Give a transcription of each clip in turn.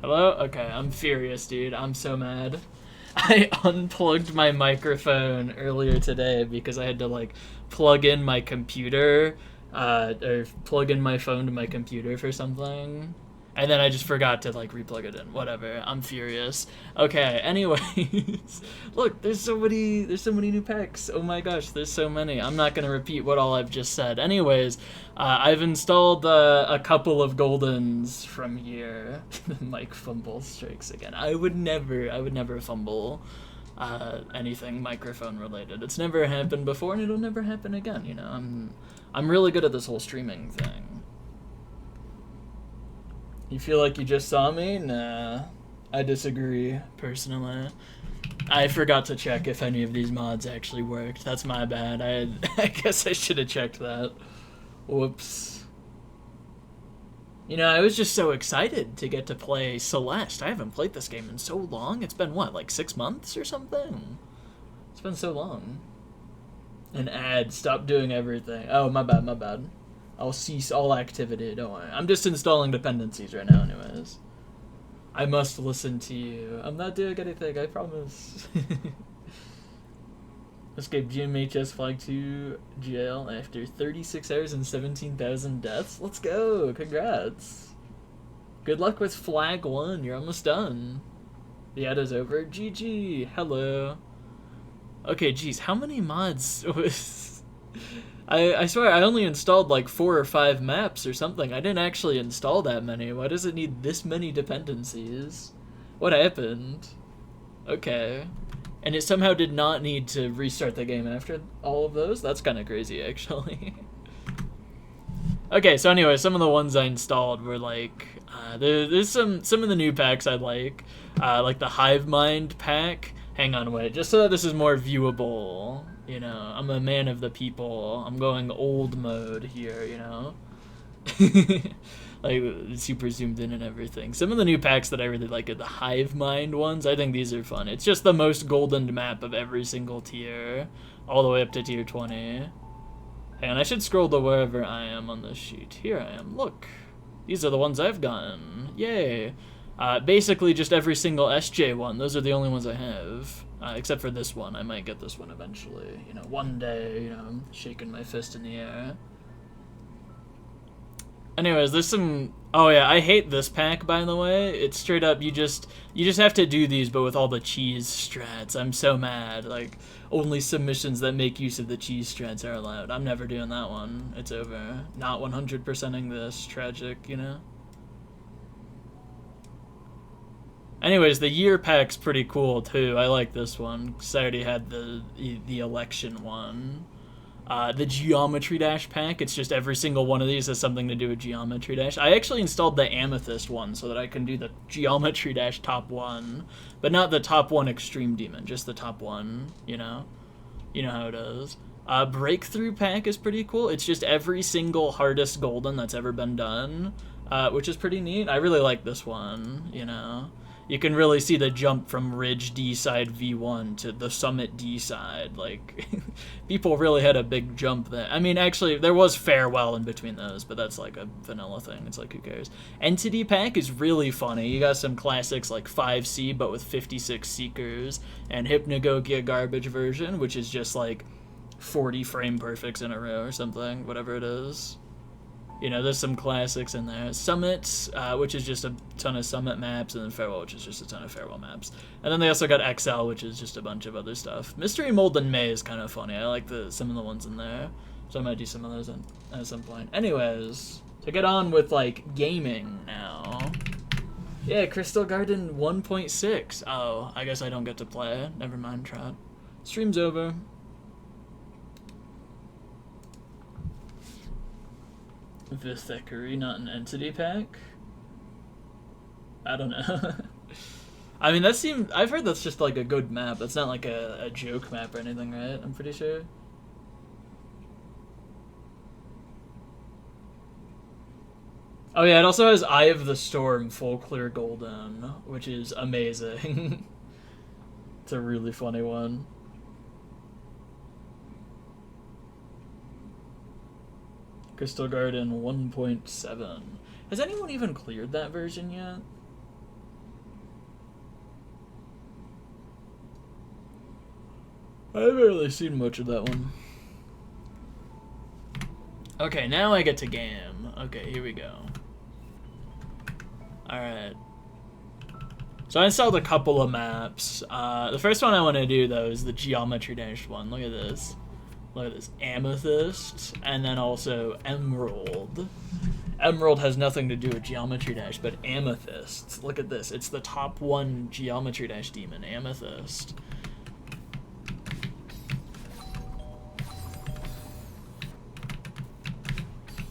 Hello? Okay, I'm furious, dude. I'm so mad. I unplugged my microphone earlier today because I had to like plug in my computer, or plug in my phone to my computer for something. And then I just forgot to like replug it in. Whatever. I'm furious. Okay, anyways. Look, there's so many new packs. Oh my gosh, there's so many. I'm not gonna repeat what all I've just said. Anyways, I've installed a couple of Goldens from here. Mike fumble strikes again. I would never fumble anything microphone related. It's never happened before, and it'll never happen again. You know, I'm really good at this whole streaming thing. You feel like you just saw me? Nah, I disagree personally. I forgot to check if any of these mods actually worked. That's my bad. I guess I should have checked that. Whoops. You know, I was just so excited to get to play Celeste. I haven't played this game in so long. It's been what, like 6 months or something? It's been so long. An ad, stop doing everything. Oh, my bad, my bad. I'll cease all activity, don't worry. I'm just installing dependencies right now, anyways. I must listen to you. I'm not doing anything, I promise. Escape GMHS flag to jail after 36 hours and 17,000 deaths. Let's go. Congrats. Good luck with flag 1. You're almost done. The ad is over. GG. Hello. Okay, geez. How many mods was... I swear I only installed like 4 or 5 maps or something. I didn't actually install that many. Why does it need this many dependencies? What happened? Okay. And it somehow did not need to restart the game after all of those? That's kind of crazy, actually. Okay, so anyway, some of the ones I installed were like... there's some of the new packs I like the Hive Mind pack. Hang on, wait, just so that this is more viewable. You know, I'm a man of the people. I'm going old mode here, you know? Like super zoomed in and everything. Some of the new packs that I really like are the Hive Mind ones. I think these are fun. It's just the most golden map of every single tier, all the way up to tier 20. And I should scroll to wherever I am on this sheet. Here I am. Look, these are the ones I've gotten. Yay! Basically just every single SJ one. Those are the only ones I have. Except for this one. I might get this one eventually. You know, one day. You know, I'm shaking my fist in the air. Anyways, there's some... Oh yeah, I hate this pack, by the way. It's straight up, you just have to do these, but with all the cheese strats. I'm so mad. Like, only submissions that make use of the cheese strats are allowed. I'm never doing that one. It's over. Not 100%ing this. Tragic, you know? Anyways, the year pack's pretty cool, too. I like this one, because I already had the election one. The Geometry Dash pack, it's just every single one of these has something to do with Geometry Dash. I actually installed the Amethyst one so that I can do the Geometry Dash top 1, but not the top 1 Extreme Demon, just the top 1, you know? You know how it is. Breakthrough pack is pretty cool. It's just every single hardest golden that's ever been done, which is pretty neat. I really like this one, you know? You can really see the jump from Ridge D side V1 to the Summit D side. Like, people really had a big jump there. I mean, actually, there was Farewell in between those, but that's like a vanilla thing. It's like, who cares? Entity pack is really funny. You got some classics like 5C, but with 56 Seekers, and Hypnagogia Garbage version, which is just like 40 frame perfects in a row or something, whatever it is. You know, there's some classics in there. Summit, which is just a ton of Summit maps, and then Farewell, which is just a ton of Farewell maps. And then they also got XL, which is just a bunch of other stuff. Mystery Mold and May is kind of funny. I like some of the ones in there. So I might do some of those at some point. Anyways, to get on with, like, gaming now. Yeah, Crystal Garden 1.6. Oh, I guess I don't get to play. Never mind, Trot. Stream's over. The Thickery, not an entity pack? I don't know. I mean, I've heard that's just like a good map. That's not like a joke map or anything, right? I'm pretty sure. Oh yeah, it also has Eye of the Storm full clear golden, which is amazing. It's a really funny one. Crystal Garden 1.7. Has anyone even cleared that version yet? I haven't really seen much of that one. Okay, now I get to game. Okay, here we go. Alright. So I installed a couple of maps. The first one I want to do, though, is the Geometry Dash one. Look at this. Look at this. Amethyst, and then also Emerald. Emerald has nothing to do with Geometry Dash, but Amethyst. Look at this. It's the top one Geometry Dash demon, Amethyst.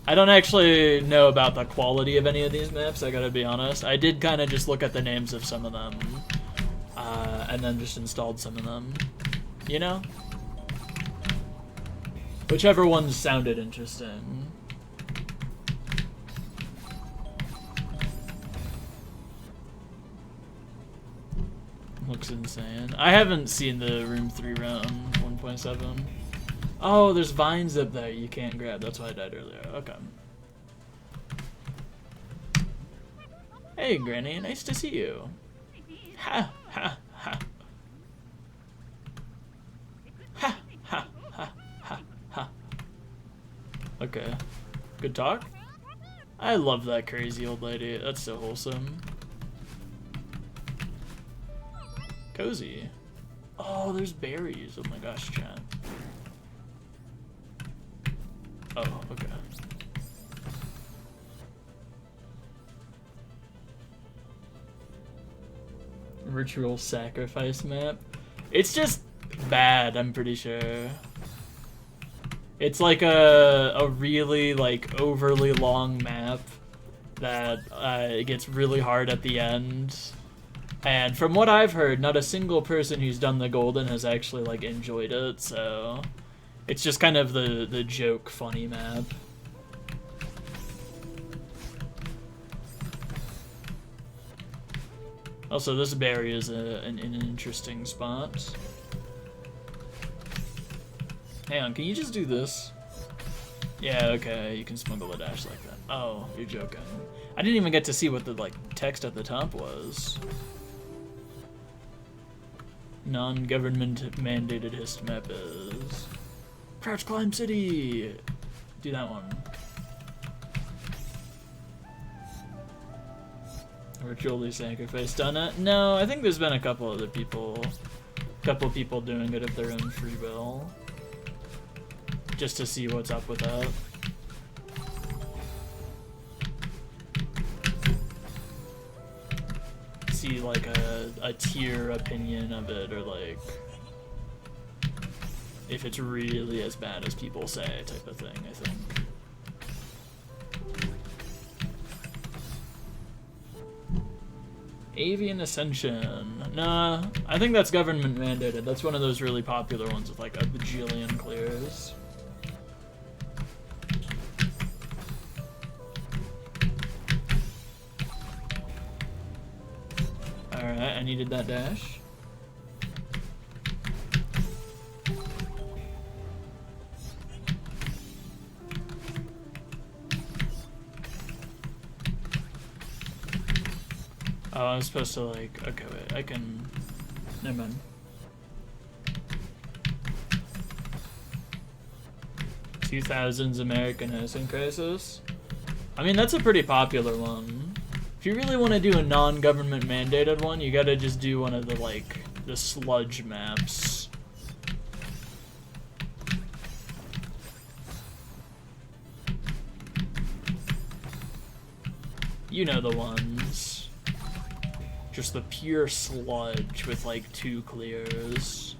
I don't actually know about the quality of any of these maps, I gotta be honest. I did kind of just look at the names of some of them, and then just installed some of them, you know? Whichever ones sounded interesting. Looks insane. I haven't seen the Room 3 round 1.7. Oh, there's vines up there you can't grab. That's why I died earlier. Okay. Hey, Granny. Nice to see you. Ha, ha, ha. Ha, ha, ha, ha, ha. Okay. Good talk? I love that crazy old lady. That's so wholesome. Cozy. Oh, there's berries. Oh my gosh, chat. Oh, okay. Ritual sacrifice map. It's just bad, I'm pretty sure. It's like a really like overly long map that it gets really hard at the end. And from what I've heard, not a single person who's done the Golden has actually like enjoyed it, so it's just kind of the joke funny map. Also, this berry is an interesting spot. Hang on, can you just do this? Yeah, okay, you can smuggle a dash like that. Oh, you're joking. I didn't even get to see what the like text at the top was. Non-government mandated hist map is Crouch Climb City. Do that one. Ritually sacrifice done it? No, I think there's been a couple other people. Couple people doing it of their own free will. Just to see what's up with that. See like a tier opinion of it, or like if it's really as bad as people say type of thing, I think. Avian Ascension. Nah, I think that's government mandated. That's one of those really popular ones with like a bajillion clears. Alright, I needed that dash. Oh, I'm supposed to like, okay wait, I can, never mind. "2000s American Housing Crisis." I mean, that's a pretty popular one. If you really want to do a non-government mandated one, you gotta just do one of the like, the sludge maps. You know the ones. Just the pure sludge with like 2 clears.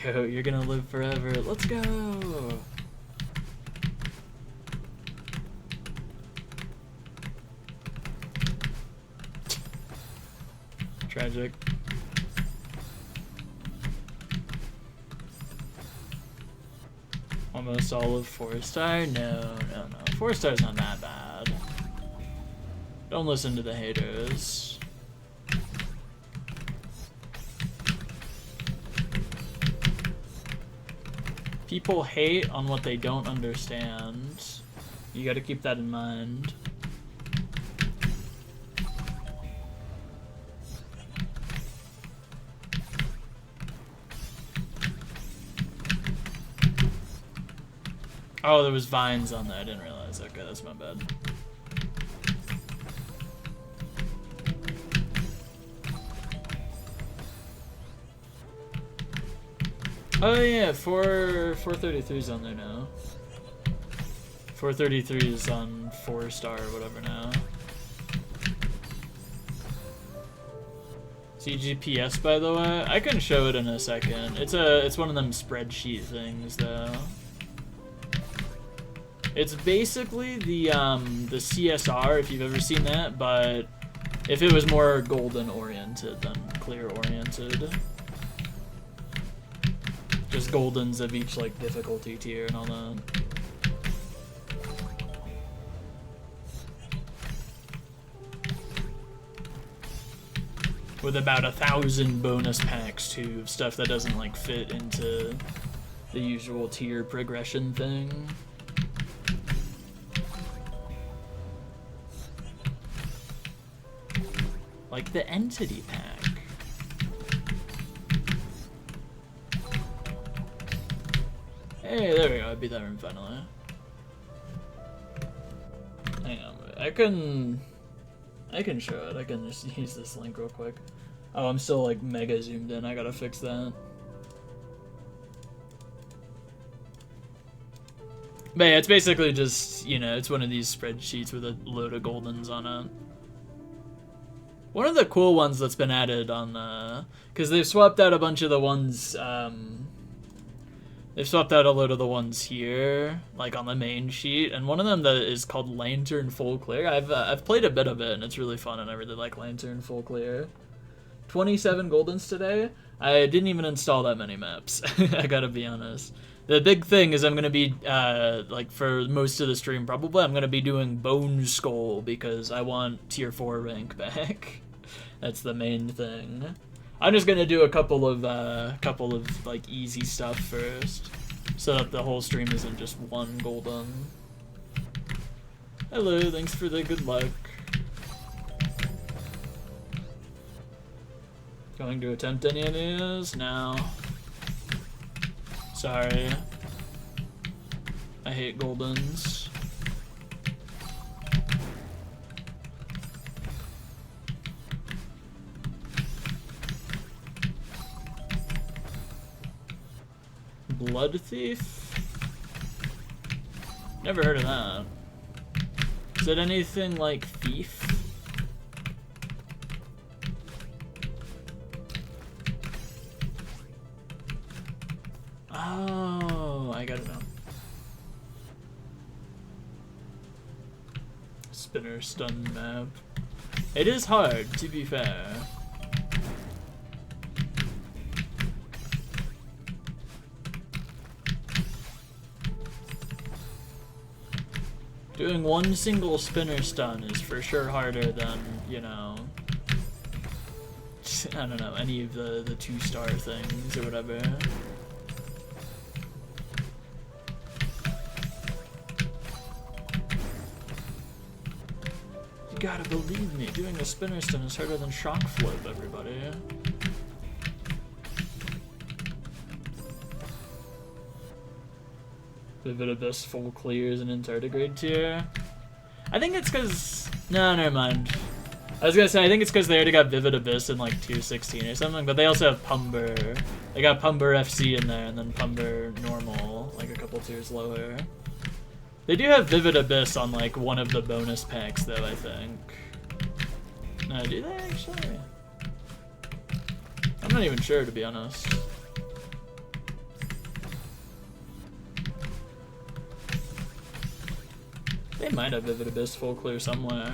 Go, you're gonna live forever. Let's go! Tragic. Almost all of 4-star? No. 4-star's not that bad. Don't listen to the haters. People hate on what they don't understand. You gotta keep that in mind. Oh, there was vines on there. I didn't realize. Okay, that's my bad. Oh yeah, 433 is on there now. 433 is on 4-star or whatever now. CGPS, by the way, I can show it in a second. It's one of them spreadsheet things though. It's basically the CSR, if you've ever seen that, but if it was more golden oriented than clear oriented. Just goldens of each like difficulty tier and all that. With about 1,000 bonus packs too, of stuff that doesn't like fit into the usual tier progression thing. Like the entity pack. Hey, there we go, I beat that room finally. Hang on, I can show it. I can just use this link real quick. Oh, I'm still like mega zoomed in. I gotta fix that. But yeah, it's basically just, you know, it's one of these spreadsheets with a load of goldens on it. One of the cool ones that's been added on, because they've swapped out a bunch of the ones, they've swapped out a load of the ones here, like on the main sheet, and one of them that is called Lantern Full Clear. I've played a bit of it, and it's really fun, and I really like Lantern Full Clear. 27 goldens today. I didn't even install that many maps. I gotta be honest. The big thing is I'm gonna be like for most of the stream probably I'm gonna be doing Bone Skull because I want tier 4 rank back. That's the main thing. I'm just gonna do a couple of like easy stuff first, so that the whole stream isn't just one golden. Hello, thanks for the good luck. Going to attempt any of these? No. Sorry. I hate goldens. Blood Thief? Never heard of that. Is it anything like Thief? Oh, I got it now. Spinner stun map. It is hard, to be fair. Doing one single spinner stun is for sure harder than, you know, I don't know, any of the 2-star things or whatever. You gotta believe me, doing a spinner stun is harder than shock flip, everybody. Vivid Abyss full clears and in tardigrade tier. I think it's because... No, never mind. I was gonna say, I think it's because they already got Vivid Abyss in like tier 16 or something, but they also have Pumber. They got Pumber FC in there and then Pumber normal, like a couple tiers lower. They do have Vivid Abyss on like one of the bonus packs though, I think. No, do they actually? I'm not even sure, to be honest. They might have Vivid Abyss full clear somewhere.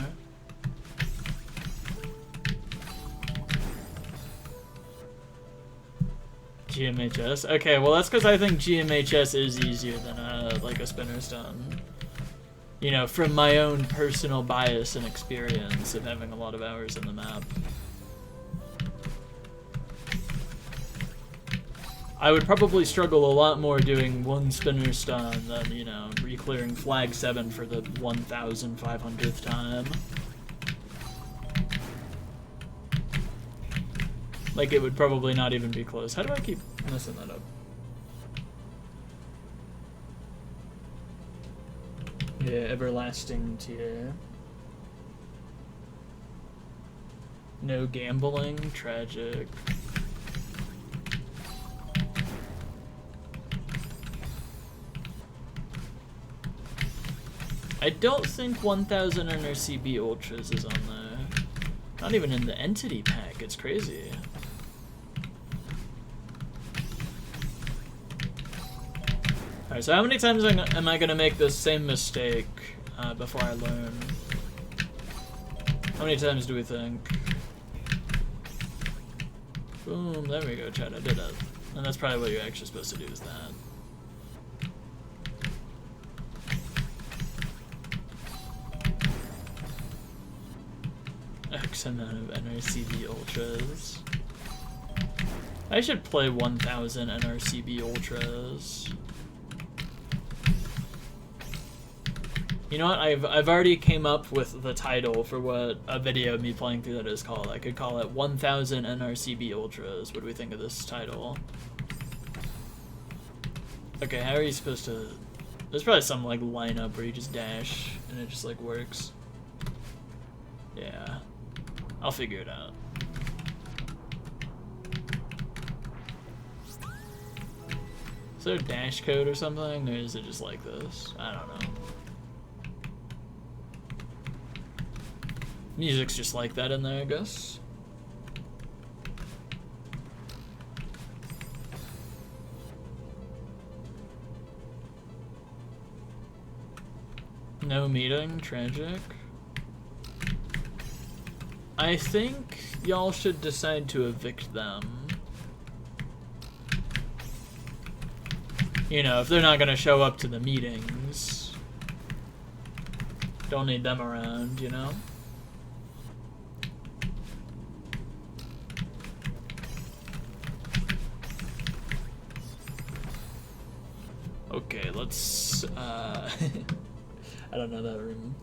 GMHS? Okay, well that's because I think GMHS is easier than like a spinner stun. You know, from my own personal bias and experience of having a lot of hours in the map. I would probably struggle a lot more doing one spinner stun than, you know, re-clearing flag 7 for the 1,500th time. Like, it would probably not even be close. How do I keep messing that up? Yeah, everlasting tier. No gambling, tragic. I don't think 1000 NRCB Ultras is on there. Not even in the entity pack, it's crazy. Alright, so how many times am I gonna make this same mistake before I learn? How many times do we think? Boom, there we go, Chad, I did it. And that's probably what you're actually supposed to do, is that. X amount of NRCB Ultras. I should play 1000 NRCB Ultras. You know what? I've already came up with the title for what a video of me playing through that is called. I could call it 1000 NRCB Ultras. What do we think of this title? Okay, how are you supposed to... There's probably some like lineup where you just dash and it just like works. Yeah. I'll figure it out. Is there a dash code or something, or is it just like this? I don't know. Music's just like that in there, I guess. No meeting, tragic. I think y'all should decide to evict them. You know, if they're not gonna show up to the meetings. Don't need them around, you know? Okay, let's, I don't know that room.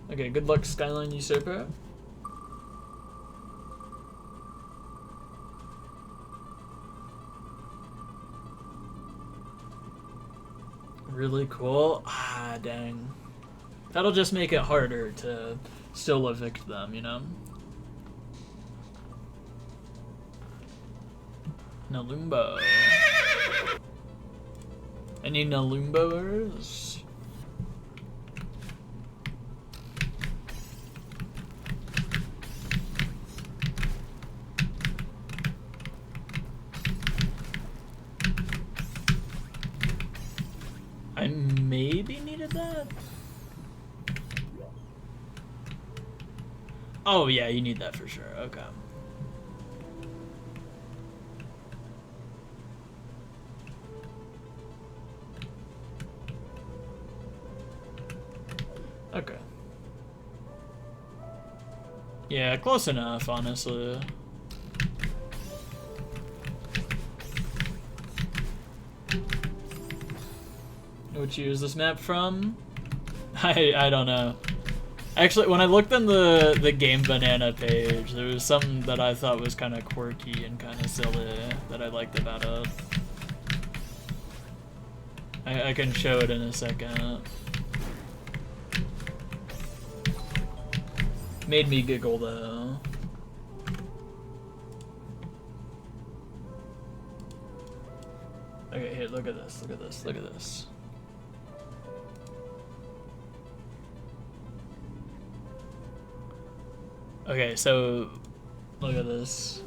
Okay, good luck, Skyline Usurper. Really cool. Ah, dang. That'll just make it harder to still evict them, you know? Nalumbo. Any Nalumboers? I maybe needed that? Oh yeah, you need that for sure, okay. Okay. Yeah, close enough, honestly. What you use this map from? I don't know. Actually, when I looked on the Game Banana page, there was something that I thought was kind of quirky and kind of silly that I liked about it. I can show it in a second. Made me giggle though. Okay, here, look at this, look at this, look at this. Okay, so look at this.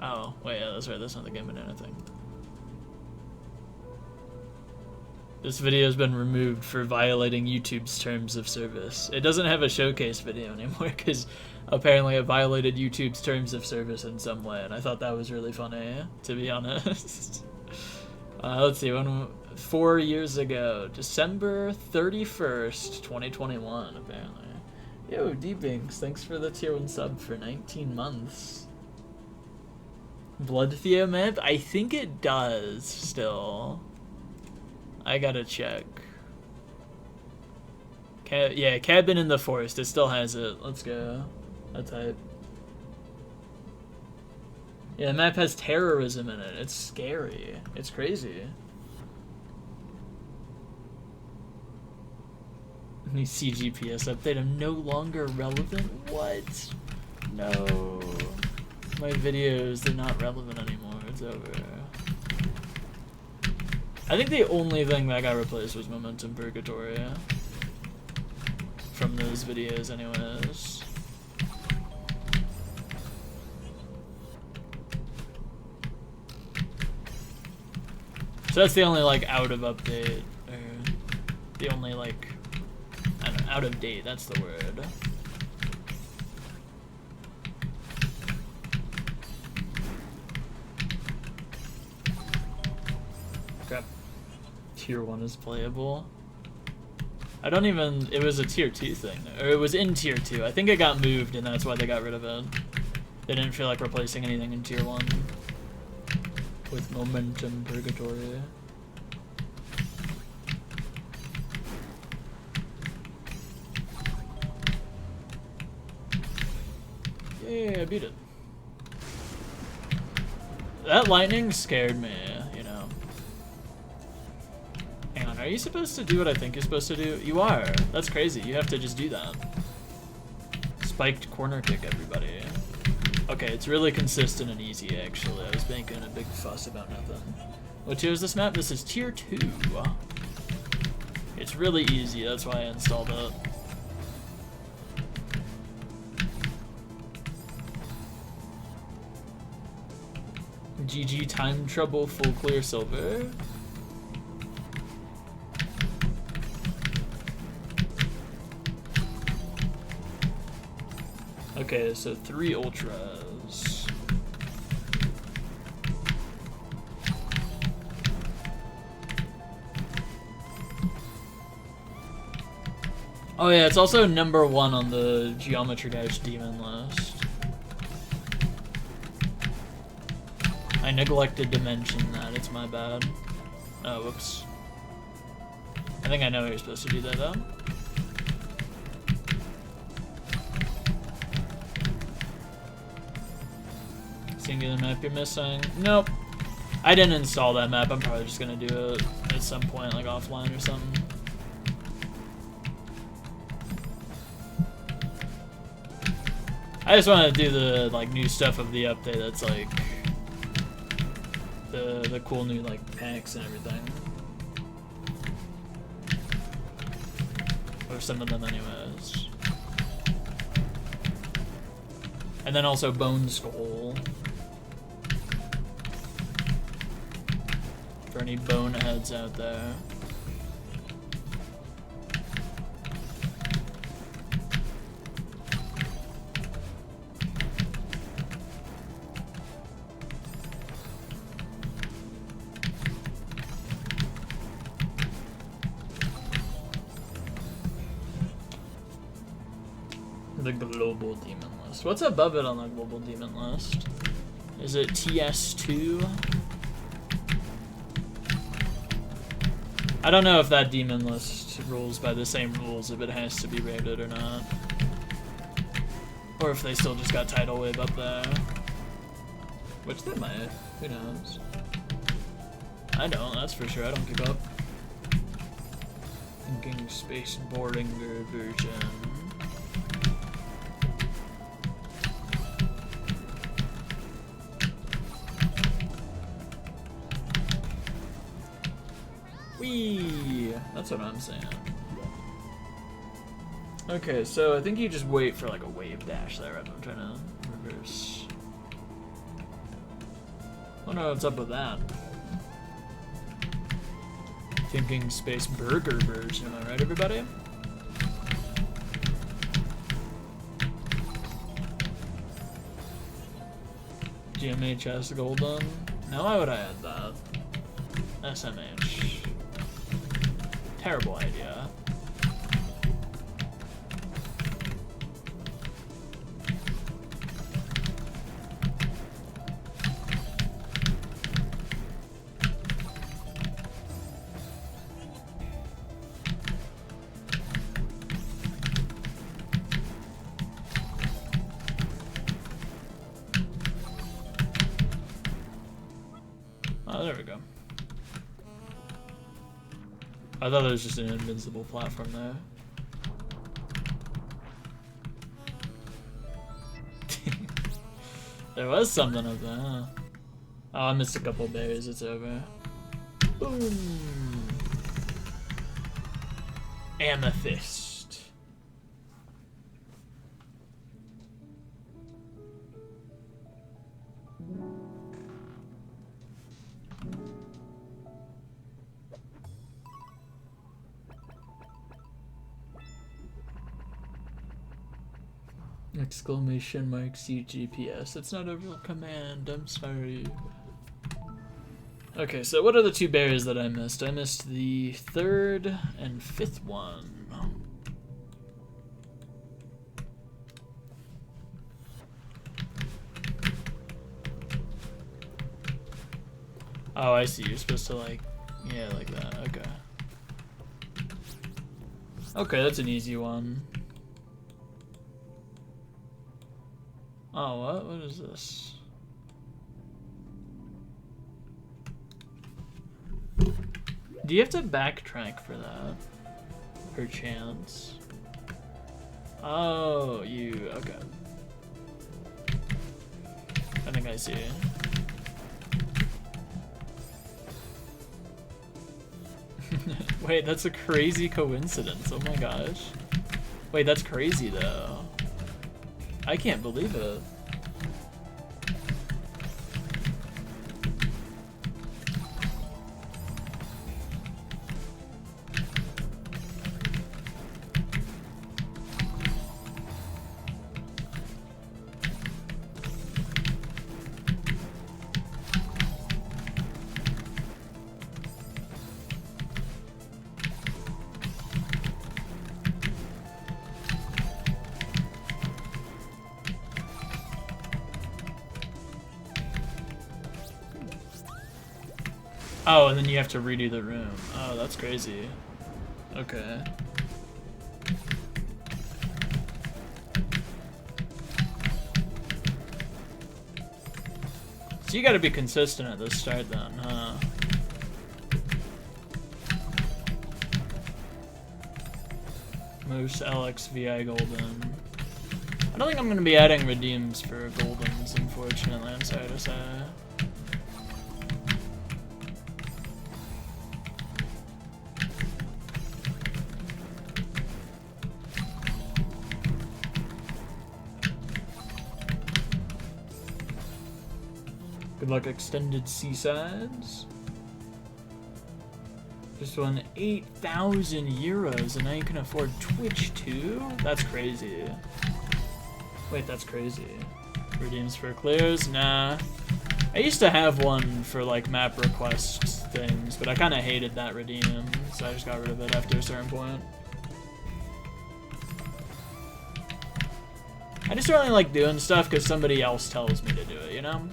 Oh, wait, yeah, that's right, that's not the Game Banana thing. This video has been removed for violating YouTube's terms of service. It doesn't have a showcase video anymore because apparently it violated YouTube's terms of service in some way, and I thought that was really funny, to be honest. Let's see, 4 years ago, December 31st, 2021, apparently. Yo, D-Binks, thanks for the tier 1 sub for 19 months. Blood Theo map? I think it does still. I gotta check. Yeah, Cabin in the Forest. It still has it. Let's go. I'll type. Yeah, the map has terrorism in it. It's scary. It's crazy. New CGPS update. I'm no longer relevant? What? No. My videos, they're not relevant anymore. It's over. I think the only thing that got replaced was Momentum Purgatory. From those videos anyways. So that's the only like out of update, or the only like, I don't know, out of date, that's the word. Crap. Tier 1 is playable. I don't even, it was a tier 2 thing, or it was in tier 2. I think it got moved and that's why they got rid of it. They didn't feel like replacing anything in tier 1 with Momentum Purgatory. Yeah, I beat it. That lightning scared me, you know. Hang on, are you supposed to do what I think you're supposed to do? You are. That's crazy. You have to just do that. Spiked corner kick, everybody. Okay, it's really consistent and easy, actually. I was making a big fuss about nothing. What tier is this map? This is tier 2. It's really easy, that's why I installed it. GG time trouble full clear silver. Okay, so 3 ultras. Oh yeah, it's also number 1 on the Geometry Dash Demon list. I neglected to mention that, it's my bad. Oh, whoops. I think I know you're supposed to do that though. Singular map you're missing? Nope. I didn't install that map, I'm probably just gonna do it at some point, like offline or something. I just want to do the like new stuff of the update that's like the cool new like packs and everything. Or some of them anyways. And then also Bone Skull. For any boneheads out there. The global demon list. What's above it on the global demon list? Is it TS2? I don't know if that demon list rules by the same rules if it has to be rated or not. Or if they still just got Tidal Wave up there. Which they might. Who knows? I don't, that's for sure. I don't keep up. Thinking Space Bordinger version. Whee! That's what I'm saying. Okay, so I think you just wait for like a wave dash there. I'm trying to reverse. Oh no, what's up with that? Thinking Space Burger version, am I right, everybody? GMH has golden. Now why would I add that? SMH. Terrible idea. Oh, there we go. I thought there was just an invincible platform there. There was something up there, huh? Oh, I missed a couple berries. It's over. Boom. Amethyst. Exclamation mark CGPS. That's not a real command. I'm sorry. Okay, so what are the two berries that I missed? I missed the third and fifth one. Oh, I see. You're supposed to like, yeah, like that. Okay. Okay, that's an easy one. Oh, what? What is this? Do you have to backtrack for that? Perchance. Oh, you... okay. I think I see. Wait, that's a crazy coincidence. Oh my gosh. Wait, that's crazy though. I can't believe it. Oh, and then you have to redo the room. Oh, that's crazy. Okay. So you gotta be consistent at the start then, huh? Moose LXVI Golden. I don't think I'm gonna be adding redeems for Goldens, unfortunately, I'm sorry to say. Good luck, Extended Seasides. Just won 8,000 euros and now you can afford Twitch too? That's crazy. Wait, that's crazy. Redeems for clears? Nah. I used to have one for like map request things, but I kind of hated that redeem, so I just got rid of it after a certain point. I just really like doing stuff because somebody else tells me to do it, you know?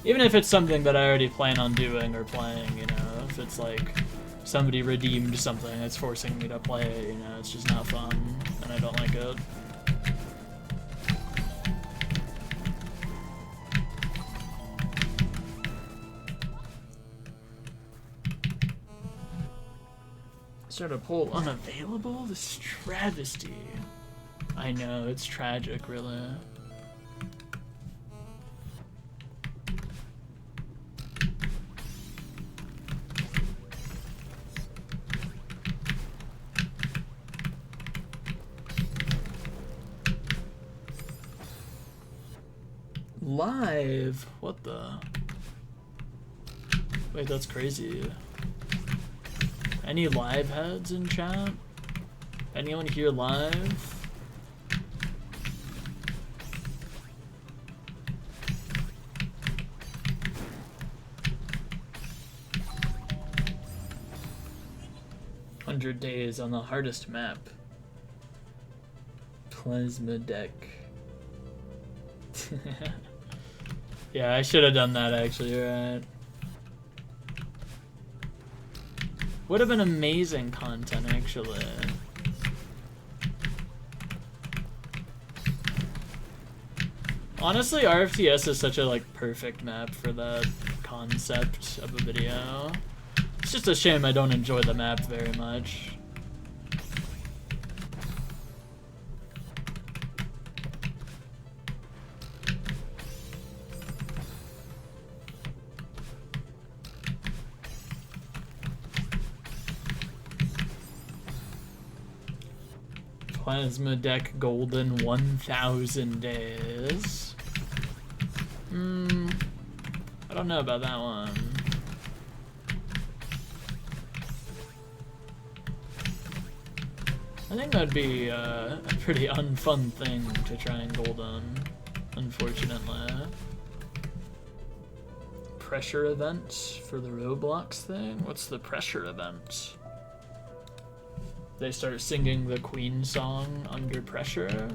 Even if it's something that I already plan on doing or playing, you know, if it's like somebody redeemed something that's forcing me to play it, you know, it's just not fun, and I don't like it. Start a poll unavailable? This is travesty. I know, it's tragic, really. Live? What the? Wait, that's crazy. Any live heads in chat? Anyone here live? "100 days on the hardest map. Plasma deck." Yeah, I should have done that actually, right? Would have been amazing content actually. Honestly, RFTS is such a like perfect map for that concept of a video. It's just a shame I don't enjoy the map very much. Plasma deck golden 1,000 days. I don't know about that one. I think that'd be a pretty unfun thing to try and golden, unfortunately. Pressure event for the Roblox thing? What's the pressure event? They start singing the Queen song under pressure.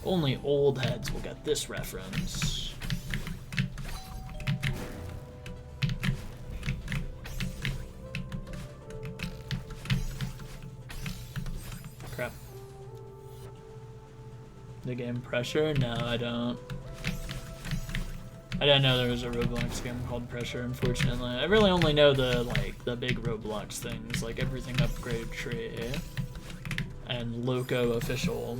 Only old heads will get this reference. Crap. The game Pressure? No, I don't. I didn't know there was a Roblox game called Pressure, unfortunately. I really only know the big Roblox things, like Everything Upgrade Tree and Loco Official.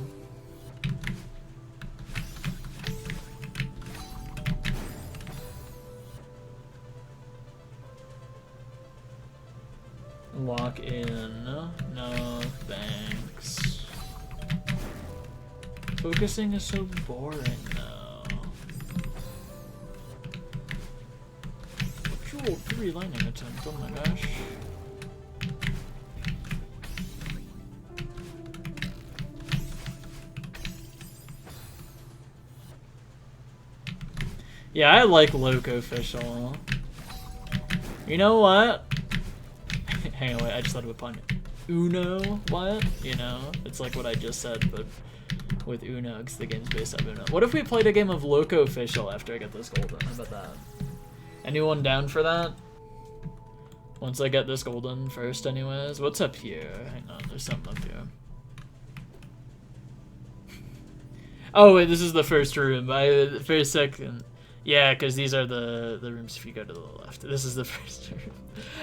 Lock in. No, thanks. Focusing is so boring now. Control 3 lightning attempt, oh my gosh. Yeah, I like Loco Official. You know what? Hang on, wait, I just thought of a pun. Uno, what? You know, it's like what I just said, but with Uno, because the game's based on Uno. What if we played a game of Loco Official after I get this golden? How about that? Anyone down for that? Once I get this golden first anyways. What's up here? Hang on, there's something up here. Oh wait, this is the first room. For a second. Yeah, because these are the rooms if you go to the left. This is the first room.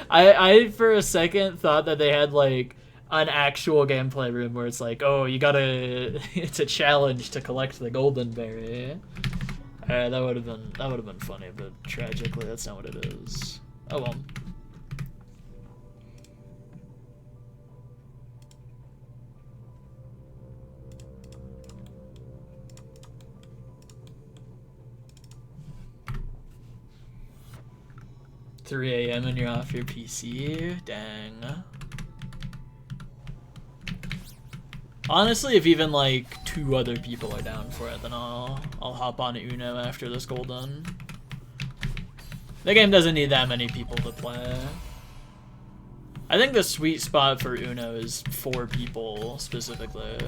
I for a second thought that they had like an actual gameplay room where it's like, oh, you gotta, it's a challenge to collect the golden berry. That would have been funny, but tragically that's not what it is. Oh well. $3 a.m. and you're off your PC? Dang. Honestly, if even like 2 other people are down for it, then I'll hop on Uno after this golden. The game doesn't need that many people to play. I think the sweet spot for Uno is 4 people specifically.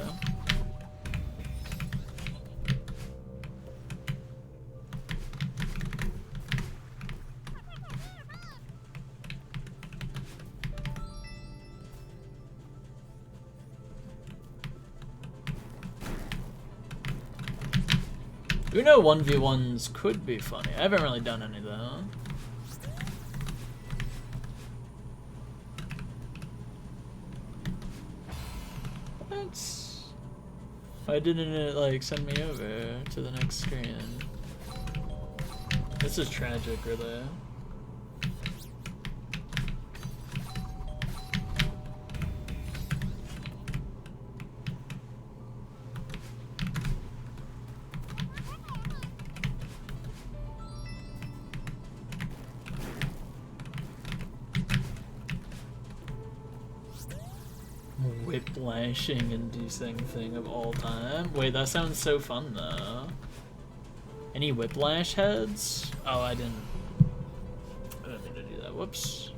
Uno 1v1s could be funny. I haven't really done any though. What? Why didn't it like send me over to the next screen? This is tragic, really. Whiplashing inducing thing of all time. Wait, that sounds so fun though. Any whiplash heads? Oh, I didn't mean to do that. Whoops.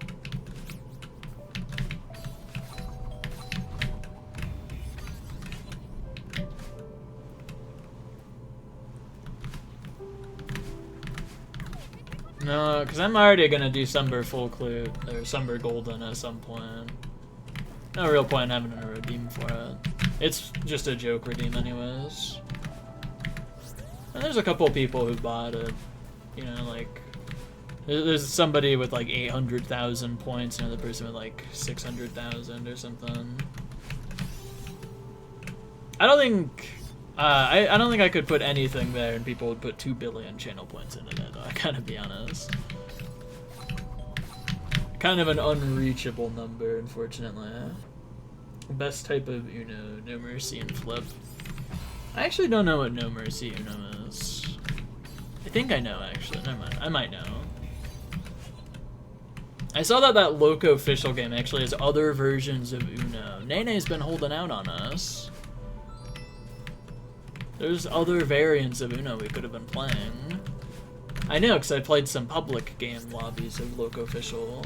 No, because I'm already gonna do Summer Full Clear or Summer Golden at some point. No real point in having a redeem for it. It's just a joke redeem anyways. And there's a couple people who bought it. You know, like there's somebody with like 800,000 points, and another person with like 600,000 or something. I don't think I don't think I could put anything there and people would put 2 billion channel points into it, I gotta be honest. Kind of an unreachable number, unfortunately. Best type of Uno, No Mercy and Flip. I actually don't know what No Mercy Uno is. I think I know, actually. Never mind. I might know. I saw that that Loco official game actually has other versions of Uno. Nene's been holding out on us. There's other variants of Uno we could have been playing. I know, because I played some public game lobbies of Loco Official.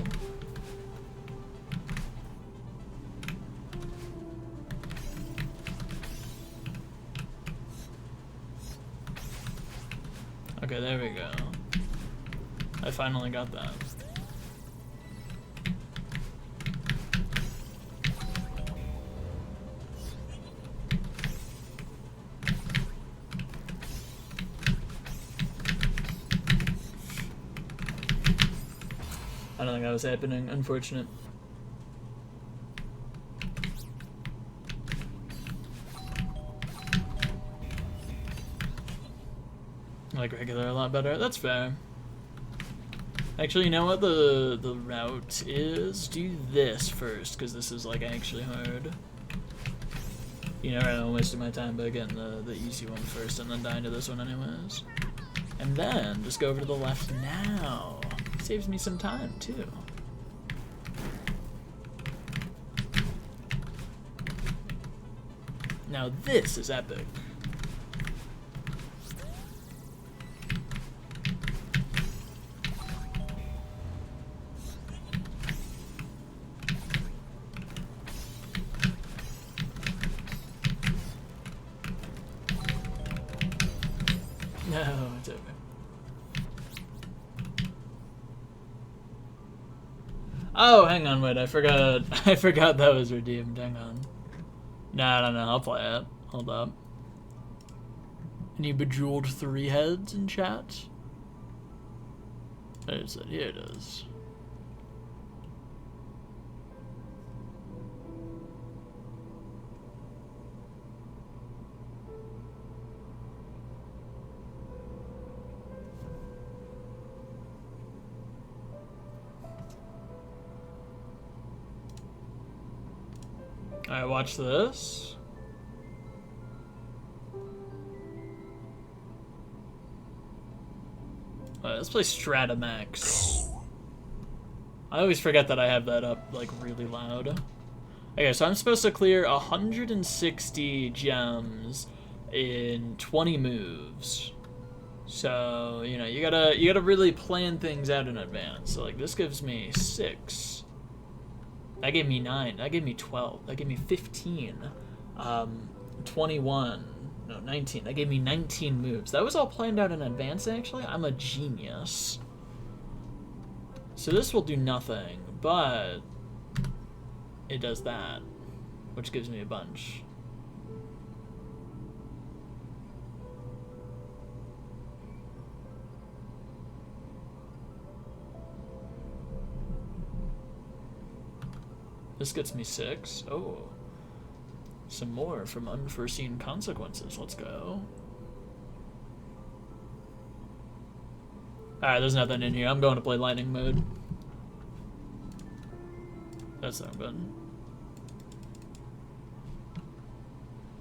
Okay, there we go. I finally got that. I don't think that was happening. Unfortunate. I like regular a lot better. That's fair. Actually, you know what the route is? Do this first, because this is like actually hard. You know, I'm wasting my time by getting the easy one first and then dying to this one anyways. And then just go over to the left now. Saves me some time too. Now this is epic. No, it's over. Oh, hang on, wait, I forgot that was redeemed, hang on. No, I'll play it. Hold up. Any Bejeweled 3 heads in chat? Where is it? Here it is. Alright, watch this. Alright, let's play Stratomax. I always forget that I have that up, like, really loud. Okay, so I'm supposed to clear 160 gems in 20 moves. So, you know, you gotta really plan things out in advance. So, like, this gives me 6. That gave me 9. That gave me 12. That gave me 15. 21. No, 19. That gave me 19 moves. That was all planned out in advance, actually. I'm a genius. So this will do nothing, but it does that, which gives me a bunch. This gets me 6. Oh. Some more from Unforeseen Consequences. Let's go. Alright, there's nothing in here. I'm going to play Lightning mode. That's not good.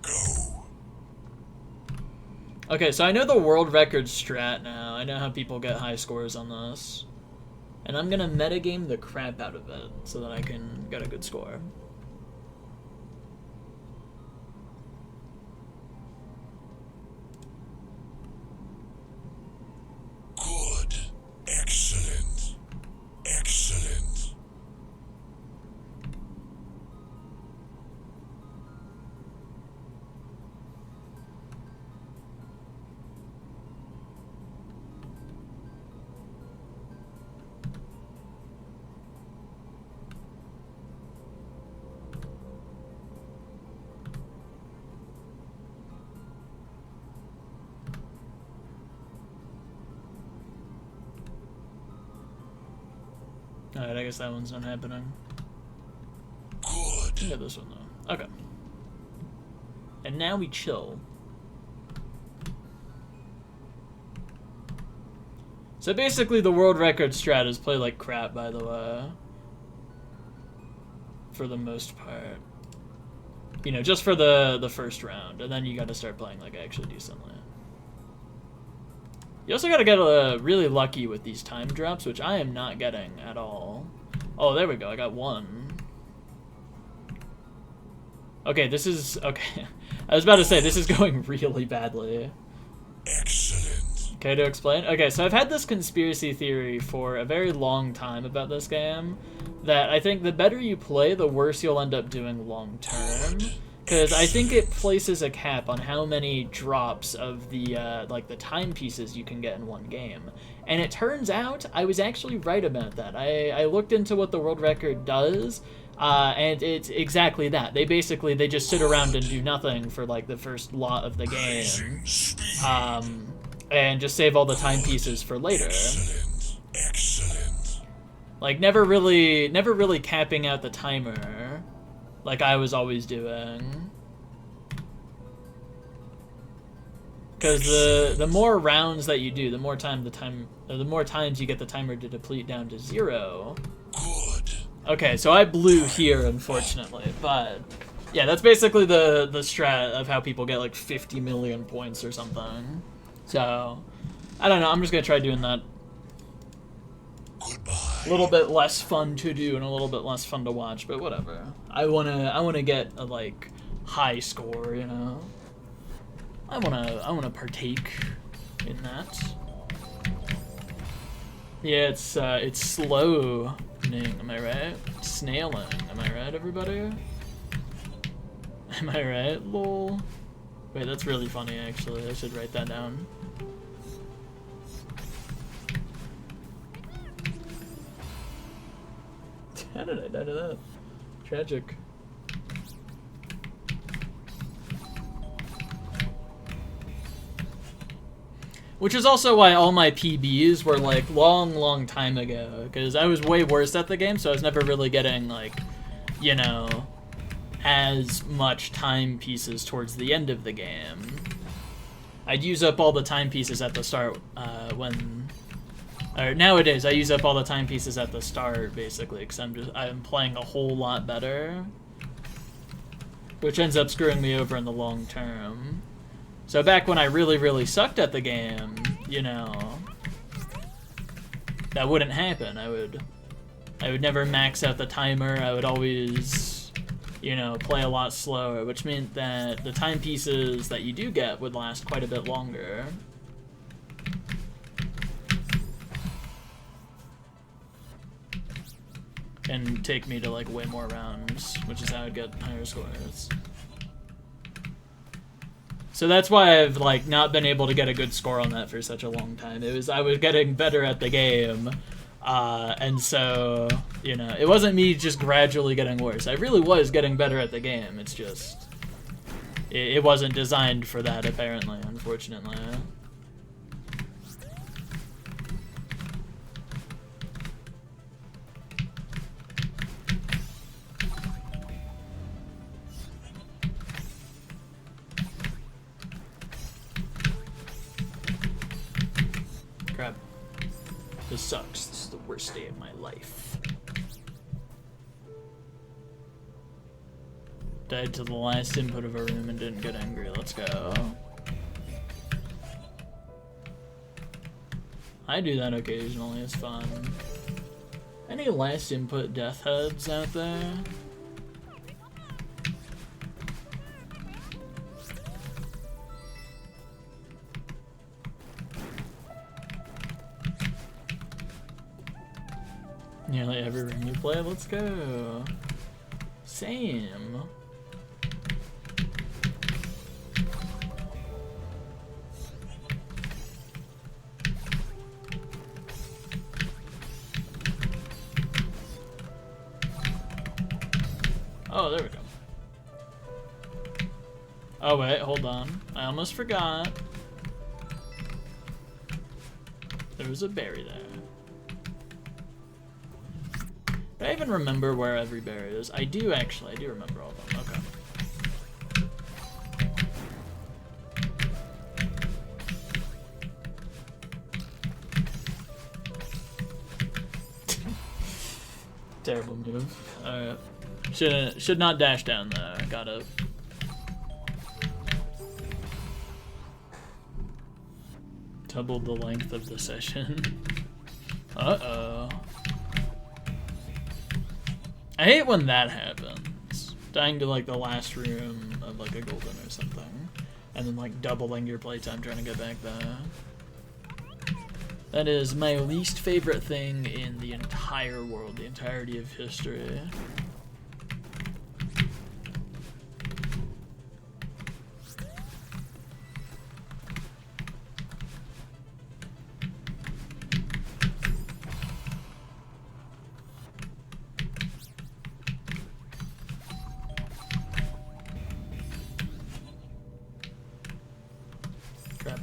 Go. Okay, so I know the world record strat now. I know how people get high scores on this. And I'm gonna metagame the crap out of it so that I can get a good score. Good. Excellent. Excellent. Alright, I guess that one's not happening. Good. Yeah, this one though. Okay. And now we chill. So basically the world record strat is play like crap, by the way. For the most part. You know, just for the first round. And then you gotta start playing like actually decently. You also gotta get really lucky with these time drops, which I am not getting at all. Oh, there we go. I got one. Okay, this is... Okay. I was about to say, this is going really badly. Excellent. Okay, to explain? Okay, so I've had this conspiracy theory for a very long time about this game, that I think the better you play, the worse you'll end up doing long term. Because I think it places a cap on how many drops of the like the timepieces you can get in one game. And it turns out I was actually right about that. I looked into what the world record does, and it's exactly that. They just sit around and do nothing for like the first lot of the game. And just save all the timepieces for later. Excellent. Excellent. Like never really capping out the timer, like I was always doing. Because the more rounds that you do, the more times you get the timer to deplete down to 0. Good. Okay, so I blew here, unfortunately, but yeah, that's basically the strat of how people get like 50 million points or something. So, I don't know, I'm just gonna try doing that. Goodbye. A little bit less fun to do and a little bit less fun to watch, but whatever. I wanna get a like high score, you know. I wanna partake in that. Yeah, it's slow. Am I right? Snailing. Am I right, everybody? Am I right? Lol. Wait, that's really funny, actually. I should write that down. How did I die to that? Tragic. Which is also why all my PBs were like long time ago, because I was way worse at the game, so I was never really getting like, you know, as much timepieces towards the end of the game. I'd use up all the timepieces at the start or nowadays I use up all the timepieces at the start basically, because I'm playing a whole lot better, which ends up screwing me over in the long term. So back when I really sucked at the game, you know, that wouldn't happen. I would never max out the timer. I would always, you know, play a lot slower, which meant that the timepieces that you do get would last quite a bit longer. And take me to like way more rounds, which is how I'd get higher scores. So that's why I've like not been able to get a good score on that for such a long time. I was getting better at the game, and so, you know, it wasn't me just gradually getting worse. I really was getting better at the game. It's just it wasn't designed for that, apparently, unfortunately. Crap. This sucks. This is the worst day of my life. Died to the last input of a room and didn't get angry. Let's go. I do that occasionally. It's fun. Any last input death heads out there? Nearly every room you play, let's go. Same. Oh, there we go. Oh wait, hold on. I almost forgot. There was a berry there. Do I even remember where every bear is? I do actually. I do remember all of them. Okay. Terrible move. Alright. Should not dash down there. Got it. Doubled the length of the session. Uh-oh. I hate when that happens. Dying to like the last room of like a golden or something. And then like doubling your playtime trying to get back there. That is my least favorite thing in the entire world, the entirety of history. Crap.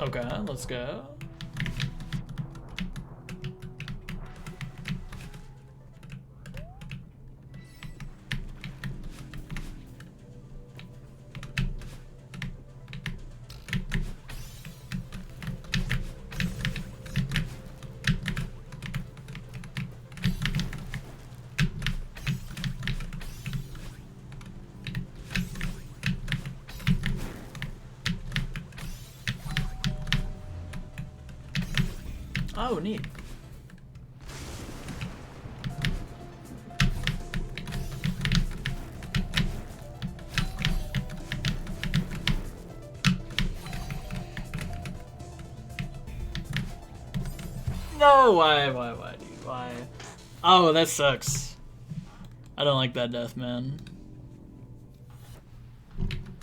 Okay, let's go. Oh, neat. No, why, dude, why? Oh, that sucks. I don't like that death, man.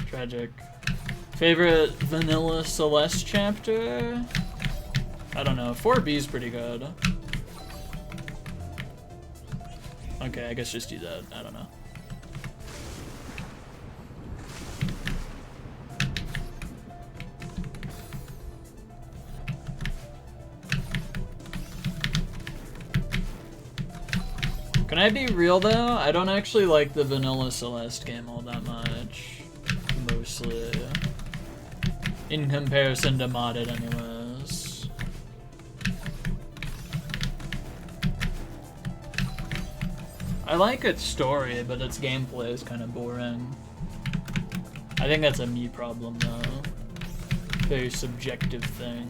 Tragic. Favorite Vanilla Celeste chapter? I don't know. 4B is pretty good. Okay, I guess just do that. I don't know. Can I be real though? I don't actually like the Vanilla Celeste game all that much. Mostly. In comparison to modded anyways. I like its story, but its gameplay is kind of boring. I think that's a me problem though. Very subjective thing.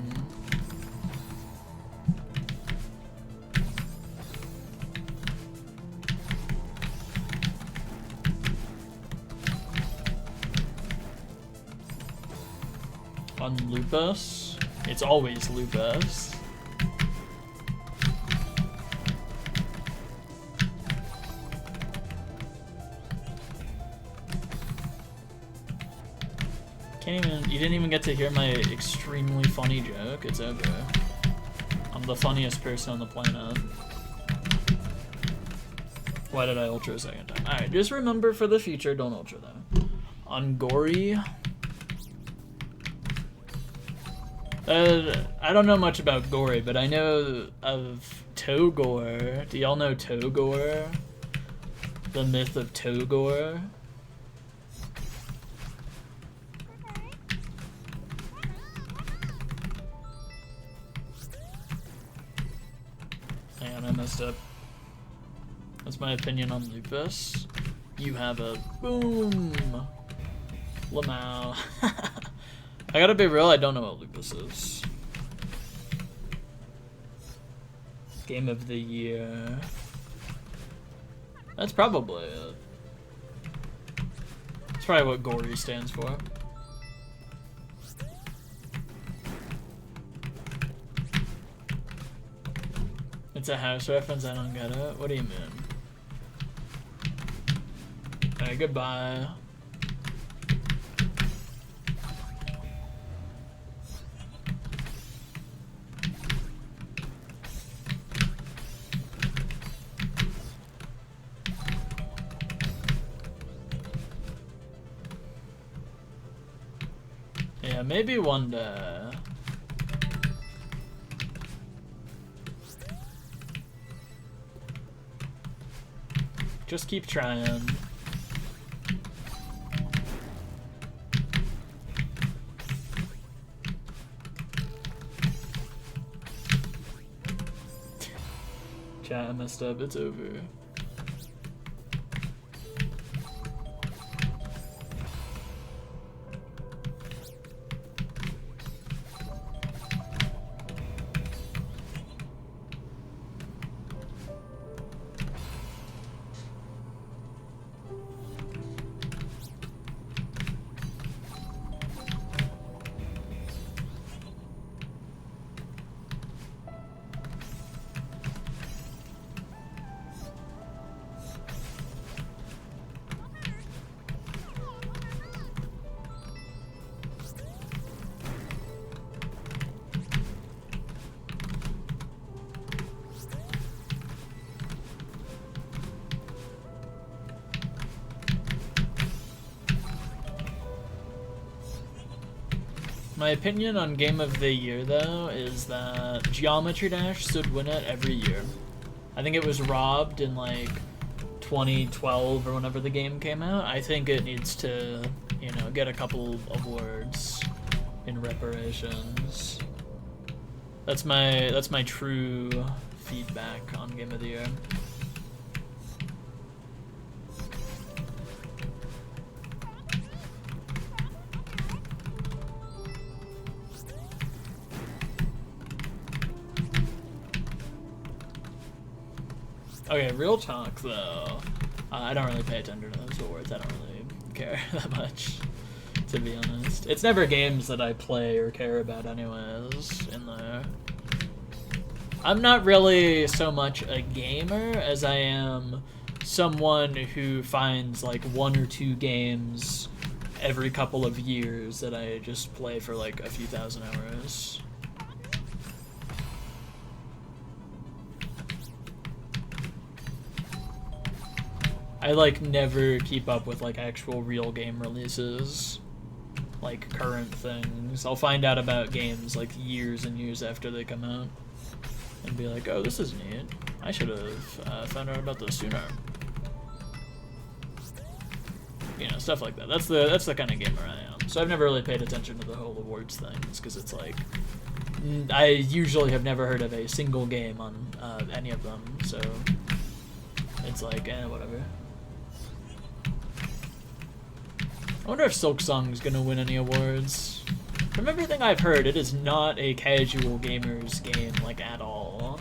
on Lupus. It's always Lupus. You didn't even get to hear my extremely funny joke. It's over. I'm the funniest person on the planet. Why did I ultra a second time? Alright, just remember for the future, don't ultra though. On Gory. I don't know much about Gory, but I know of Togor. Do y'all know Togor? The myth of Togor? Hang on, I messed up. That's my opinion on Lupus. You have a boom. Lamau. I gotta be real, I don't know what Lupus is. Game of the year. That's probably it. That's probably what Gory stands for. It's a house reference, I don't get it. What do you mean? Alright, goodbye. Yeah, maybe one day. Just keep trying. Chat, I messed up. It's over. My opinion on Game of the Year, though, is that Geometry Dash should win it every year. I think it was robbed in, like, 2012 or whenever the game came out. I think it needs to, you know, get a couple awards in reparations. That's my true feedback on Game of the Year. Okay, real talk though. I don't really pay attention to those awards. I don't really care that much, to be honest. It's never games that I play or care about anyways in there. I'm not really so much a gamer as I am someone who finds like 1 or 2 games every couple of years that I just play for like a few thousand hours. I like never keep up with like actual real game releases, like current things. I'll find out about games like years and years after they come out and be like, oh, this is neat. I should have found out about this sooner. You know, stuff like that. That's the kind of gamer I am. So I've never really paid attention to the whole awards things because it's like I usually have never heard of a single game on any of them. So it's like, whatever. I wonder if Silksong's gonna win any awards. From everything I've heard, it is not a casual gamer's game, like, at all.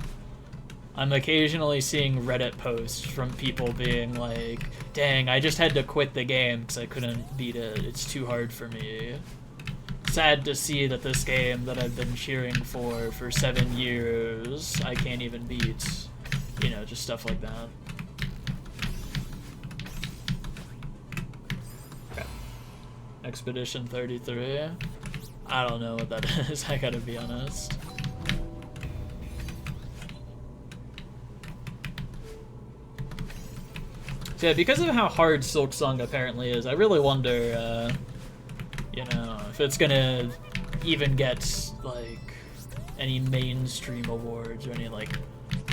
I'm occasionally seeing Reddit posts from people being like, dang, I just had to quit the game because I couldn't beat it. It's too hard for me. sad to see that this game that I've been cheering for 7 years, I can't even beat. You know, just stuff like that. Okay. Expedition 33. I don't know what that is, I gotta be honest. So yeah, because of how hard Silksong apparently is, I really wonder, you know, if it's gonna even get, like, any mainstream awards or any, like,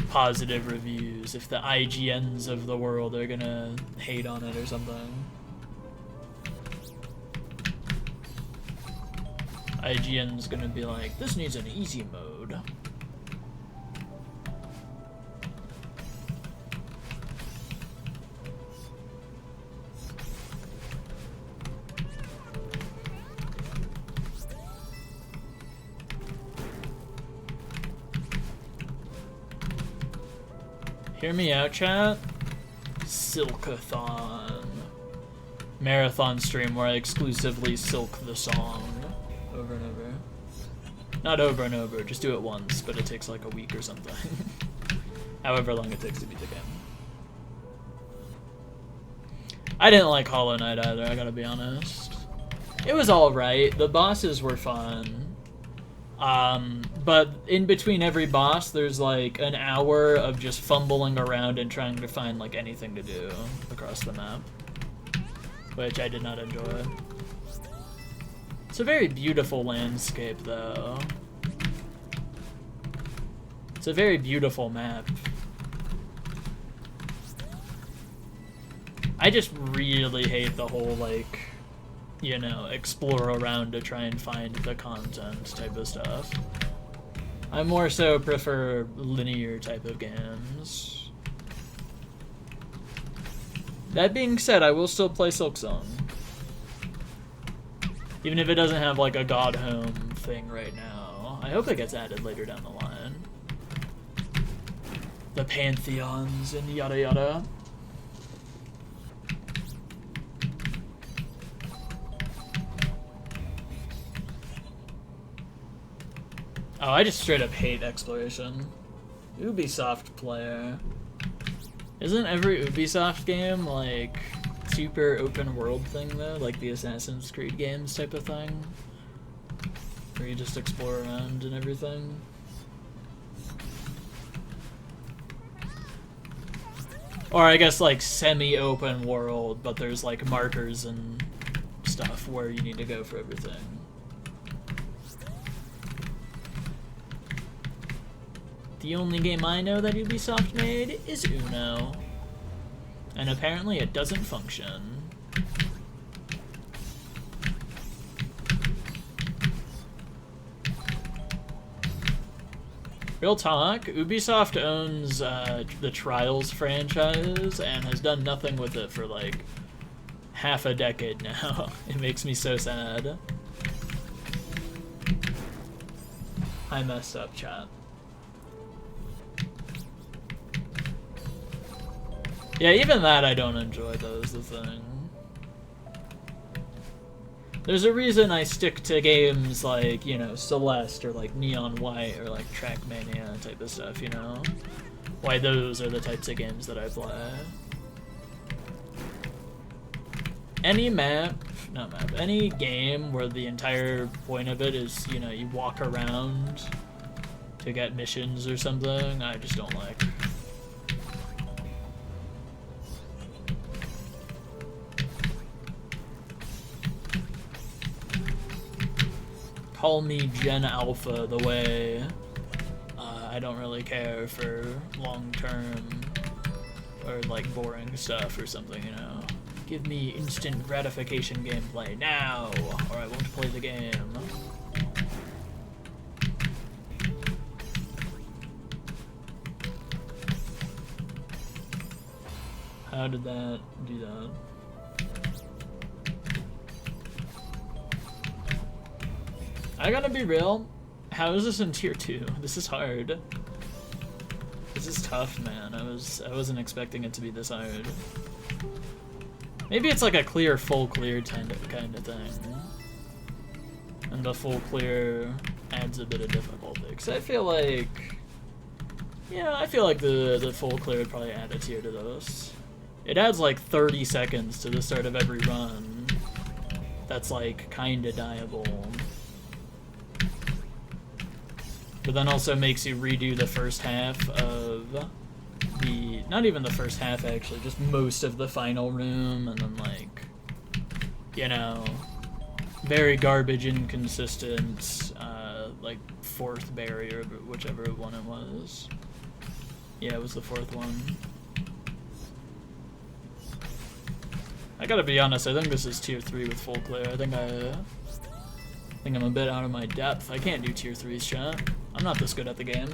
positive reviews, if the IGNs of the world are gonna hate on it or something. IGN's gonna be like, this needs an easy mode. Hear me out, chat. Silkathon. Marathon stream where I exclusively silk the song over and over. Not over and over, just do it once, but it takes like a week or something. However long it takes to beat the game. I didn't like Hollow Knight either, I gotta be honest. It was alright, the bosses were fun. But in between every boss, there's like an hour of just fumbling around and trying to find like anything to do across the map, which I did not enjoy. It's a very beautiful landscape, though. It's a very beautiful map. I just really hate the whole, like, you know, explore around to try and find the content type of stuff. I more so prefer linear type of games. That being said, I will still play Silksong. Even if it doesn't have like a God Home thing right now. I hope it gets added later down the line. The Pantheons and yada yada. Oh, I just straight up hate exploration. Ubisoft player. Isn't every Ubisoft game like super open world thing though? Like the Assassin's Creed games type of thing? Where you just explore around and everything? Or I guess like semi-open world, but there's like markers and stuff where you need to go for everything. The only game I know that Ubisoft made is Uno. And apparently it doesn't function. Real talk, Ubisoft owns the Trials franchise and has done nothing with it for like half a decade now. It makes me so sad. I messed up, chat. Yeah, even that I don't enjoy, though, is the thing. There's a reason I stick to games like, you know, Celeste or like Neon White or like Trackmania type of stuff, you know? Why those are the types of games that I play. Any any game where the entire point of it is, you know, you walk around to get missions or something, I just don't like. Call me Gen Alpha the way I don't really care for long-term or like boring stuff or something, you know. Give me instant gratification gameplay now, or I won't play the game. How did that do that? I gotta be real, how is this in tier 2? This is hard. This is tough, man. I wasn't expecting it to be this hard. Maybe it's like a full clear kind of thing. and the full clear adds a bit of difficulty. Because I feel like, yeah, I feel like the full clear would probably add a tier to this. It adds like 30 seconds to the start of every run. That's like kinda dieable. But then also makes you redo the first half of the, not even the first half actually, just most of the final room, and then like, you know, very garbage inconsistent, like fourth barrier, whichever one it was. Yeah, it was the fourth one. I gotta be honest, I think this is tier 3 with full clear. I think I'm a bit out of my depth. I can't do tier 3's, chat. I'm not this good at the game.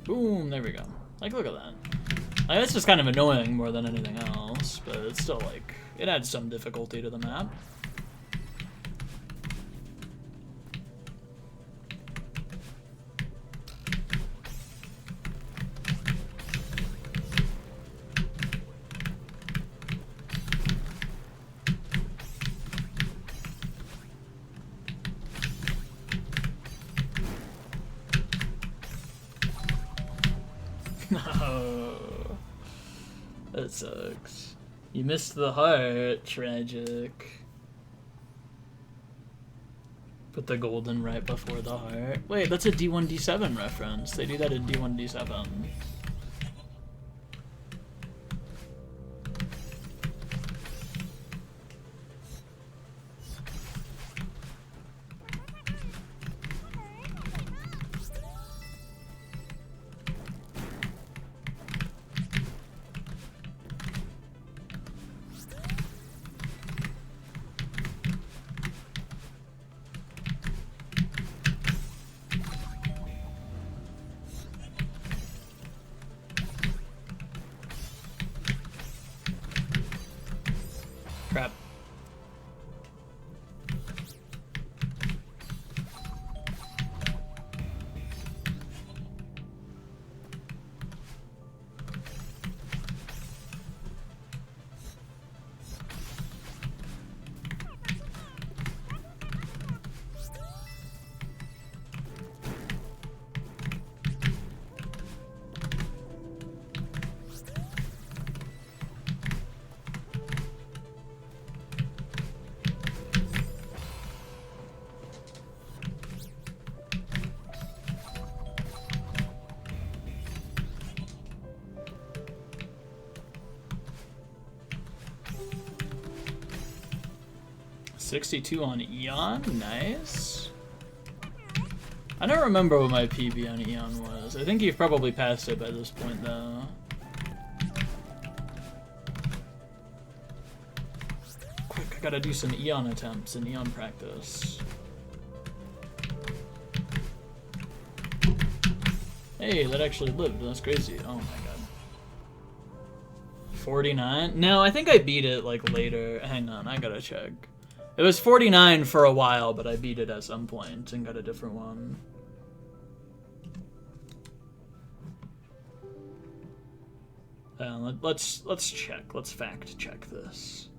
Boom, there we go. Like, look at that. Like, that's just kind of annoying more than anything else, but it's still, like, it adds some difficulty to the map. No. That sucks. You missed the heart. Tragic. Put the golden right before the heart. Wait, that's a D1, D7 reference. They do that in D1, D7. Crap. $62 on Eon, nice. I don't remember what my PB on Eon was. I think you've probably passed it by this point, though. Quick, I gotta do some Eon attempts and Eon practice. Hey, that actually lived. That's crazy. Oh my god. 49? No, I think I beat it, like, later. Hang on, I gotta check. It was 49 for a while, but I beat it at some point and got a different one. Let's check. Let's fact check this.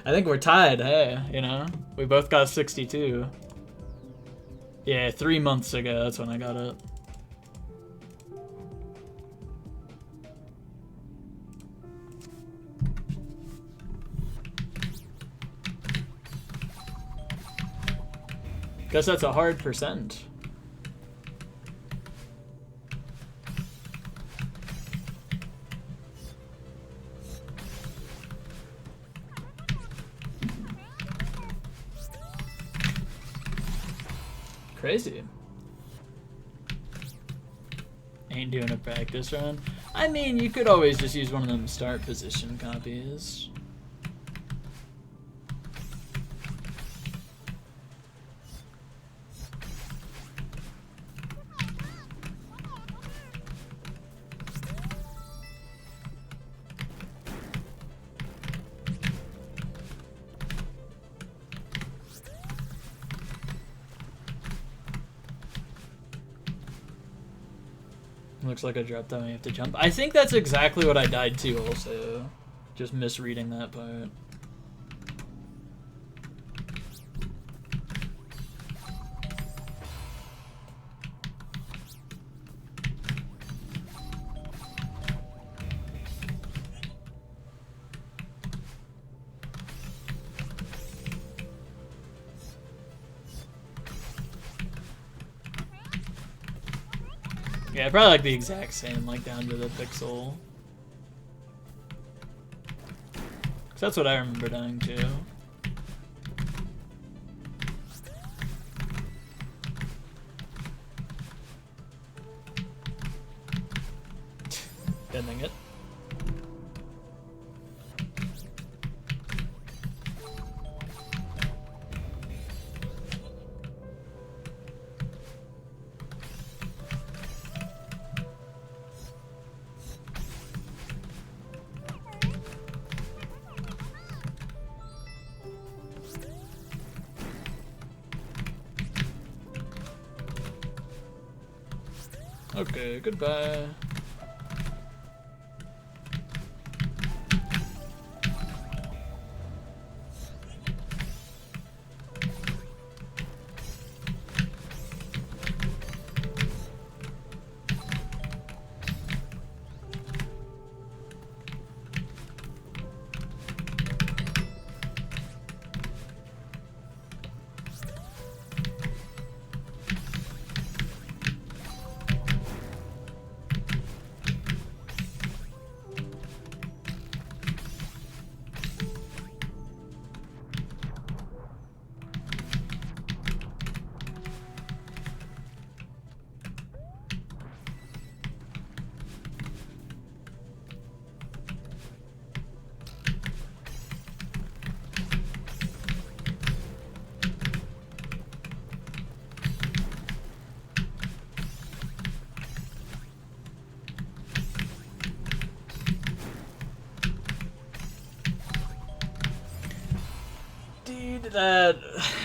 I think we're tied. Hey, you know, we both got 62. Yeah, 3 months ago, that's when I got it. Guess that's a hard percent. Crazy. Ain't doing a practice run. I mean, you could always just use one of them start position copies. Looks like I dropped that. I have to jump. I think that's exactly what I died to also. Just misreading that part. Yeah, probably like the exact same, like down to the pixel. 'Cause that's what I remember dying to. Bending it. Okay, goodbye.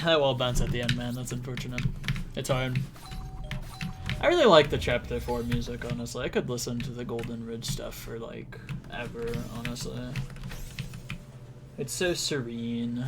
That wall bounce at the end, man. That's unfortunate. It's hard. I really like the Chapter 4 music, honestly. I could listen to the Golden Ridge stuff for, like, ever, honestly. It's so serene.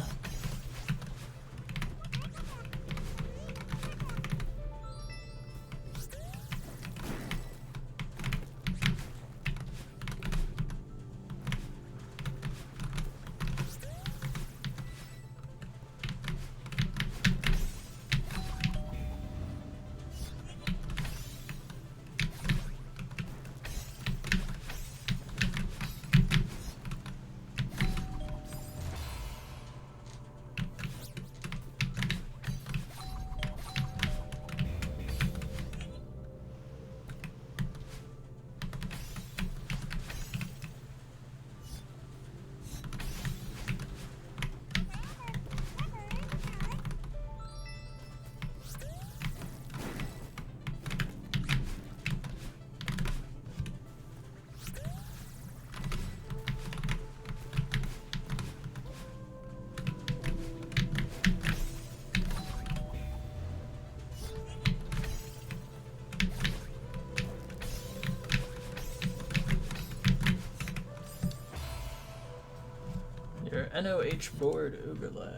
NOH board overlay.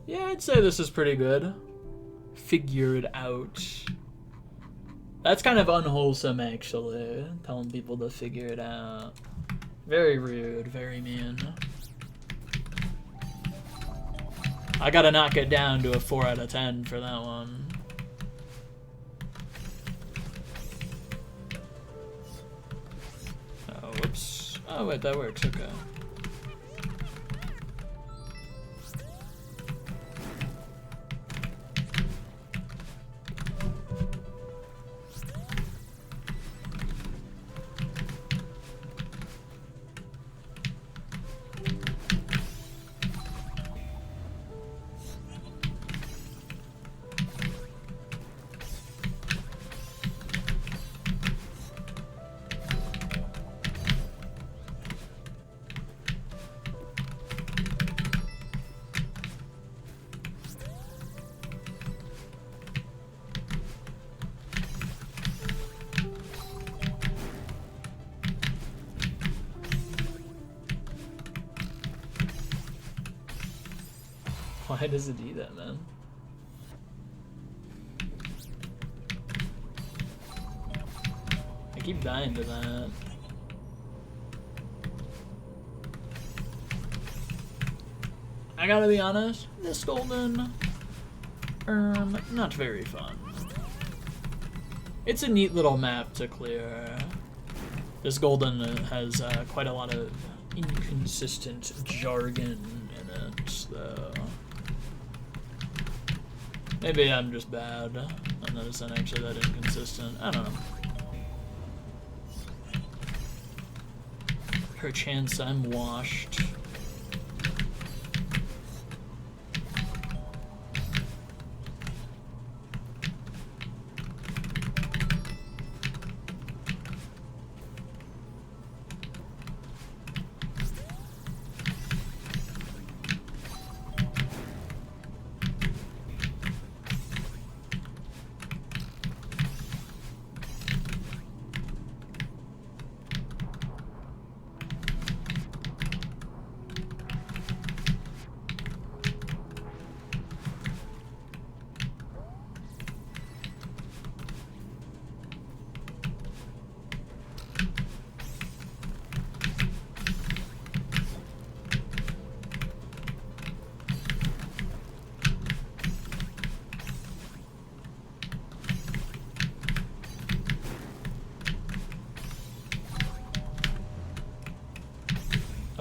Yeah, I'd say this is pretty good. Figure it out. That's kind of unwholesome, actually. Telling people to figure it out. Very rude, very mean. I gotta knock it down to a 4 out of 10 for that one. Oh, whoops. Oh, wait, that works. Okay. Why does it do that, man? I keep dying to that. I gotta be honest, this golden, not very fun. It's a neat little map to clear. This golden has quite a lot of inconsistent jargon in it, though. Maybe I'm just bad. I'm not actually that inconsistent. I don't know. Perchance I'm washed.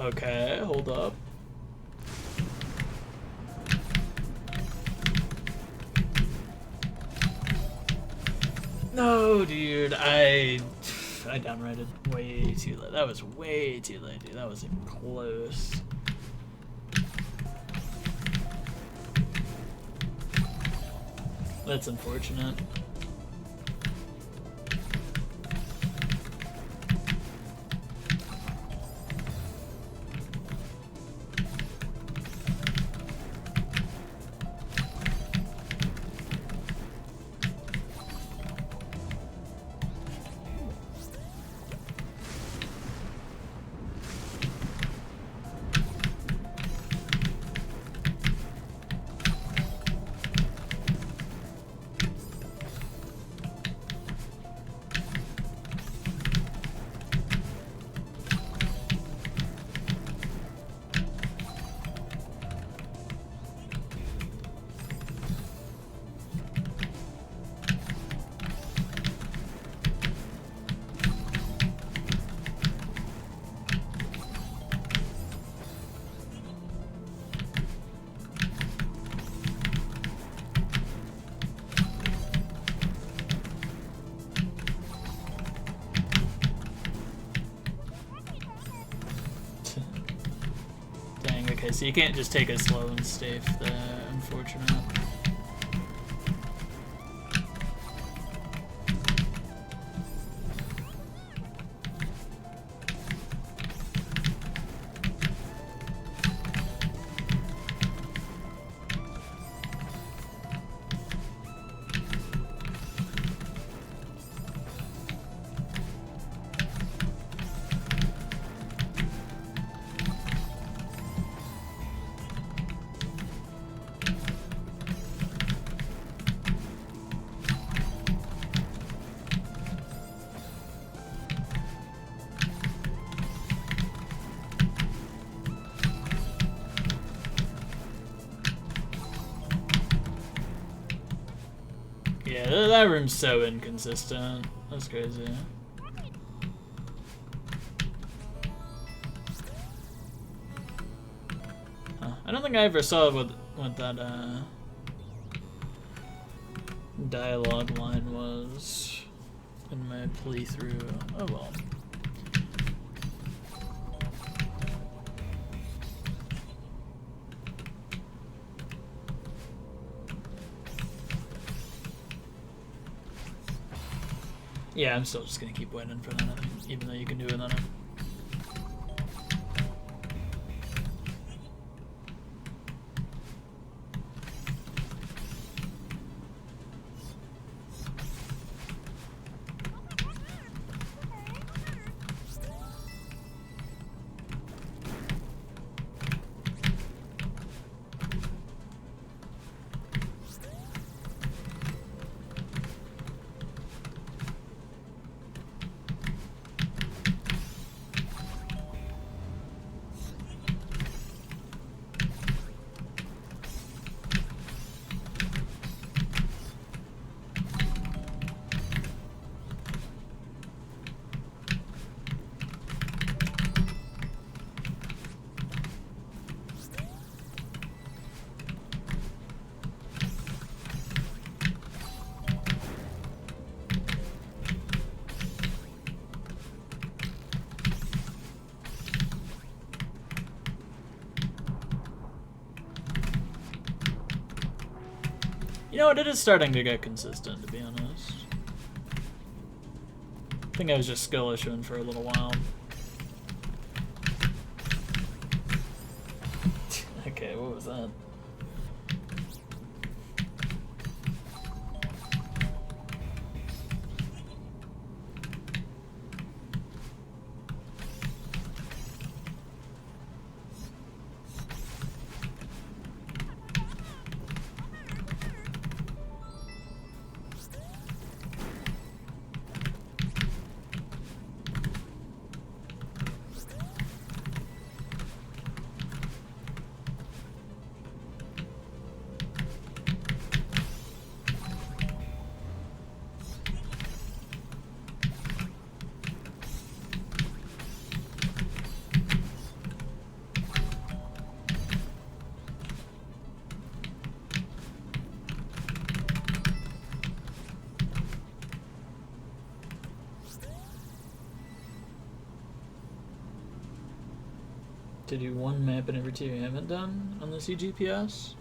Okay, hold up. No, dude, I downrighted way too late. That was way too late, dude. That was close. That's unfortunate. Okay, so you can't just take a slow and safe there, unfortunate. Yeah, that room's so inconsistent. That's crazy. Huh. I don't think I ever saw what that dialogue line was in my playthrough. Oh well. Yeah, I'm still just gonna keep waiting for that, even though you can do it on it. You know what? It is starting to get consistent, to be honest. I think I was just skill issuing for a little while. Okay, what was that? To do one map in every tier you haven't done on the CGPS?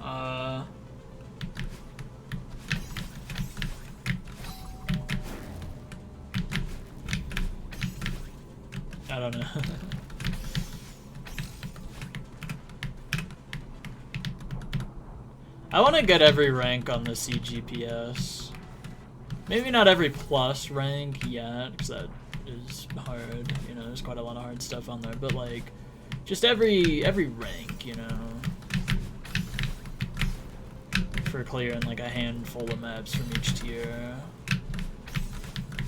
I don't know. I want to get every rank on the CGPS. Maybe not every plus rank yet, because that is hard. You know, there's quite a lot of hard stuff on there. But like, just every rank, you know, for clearing like a handful of maps from each tier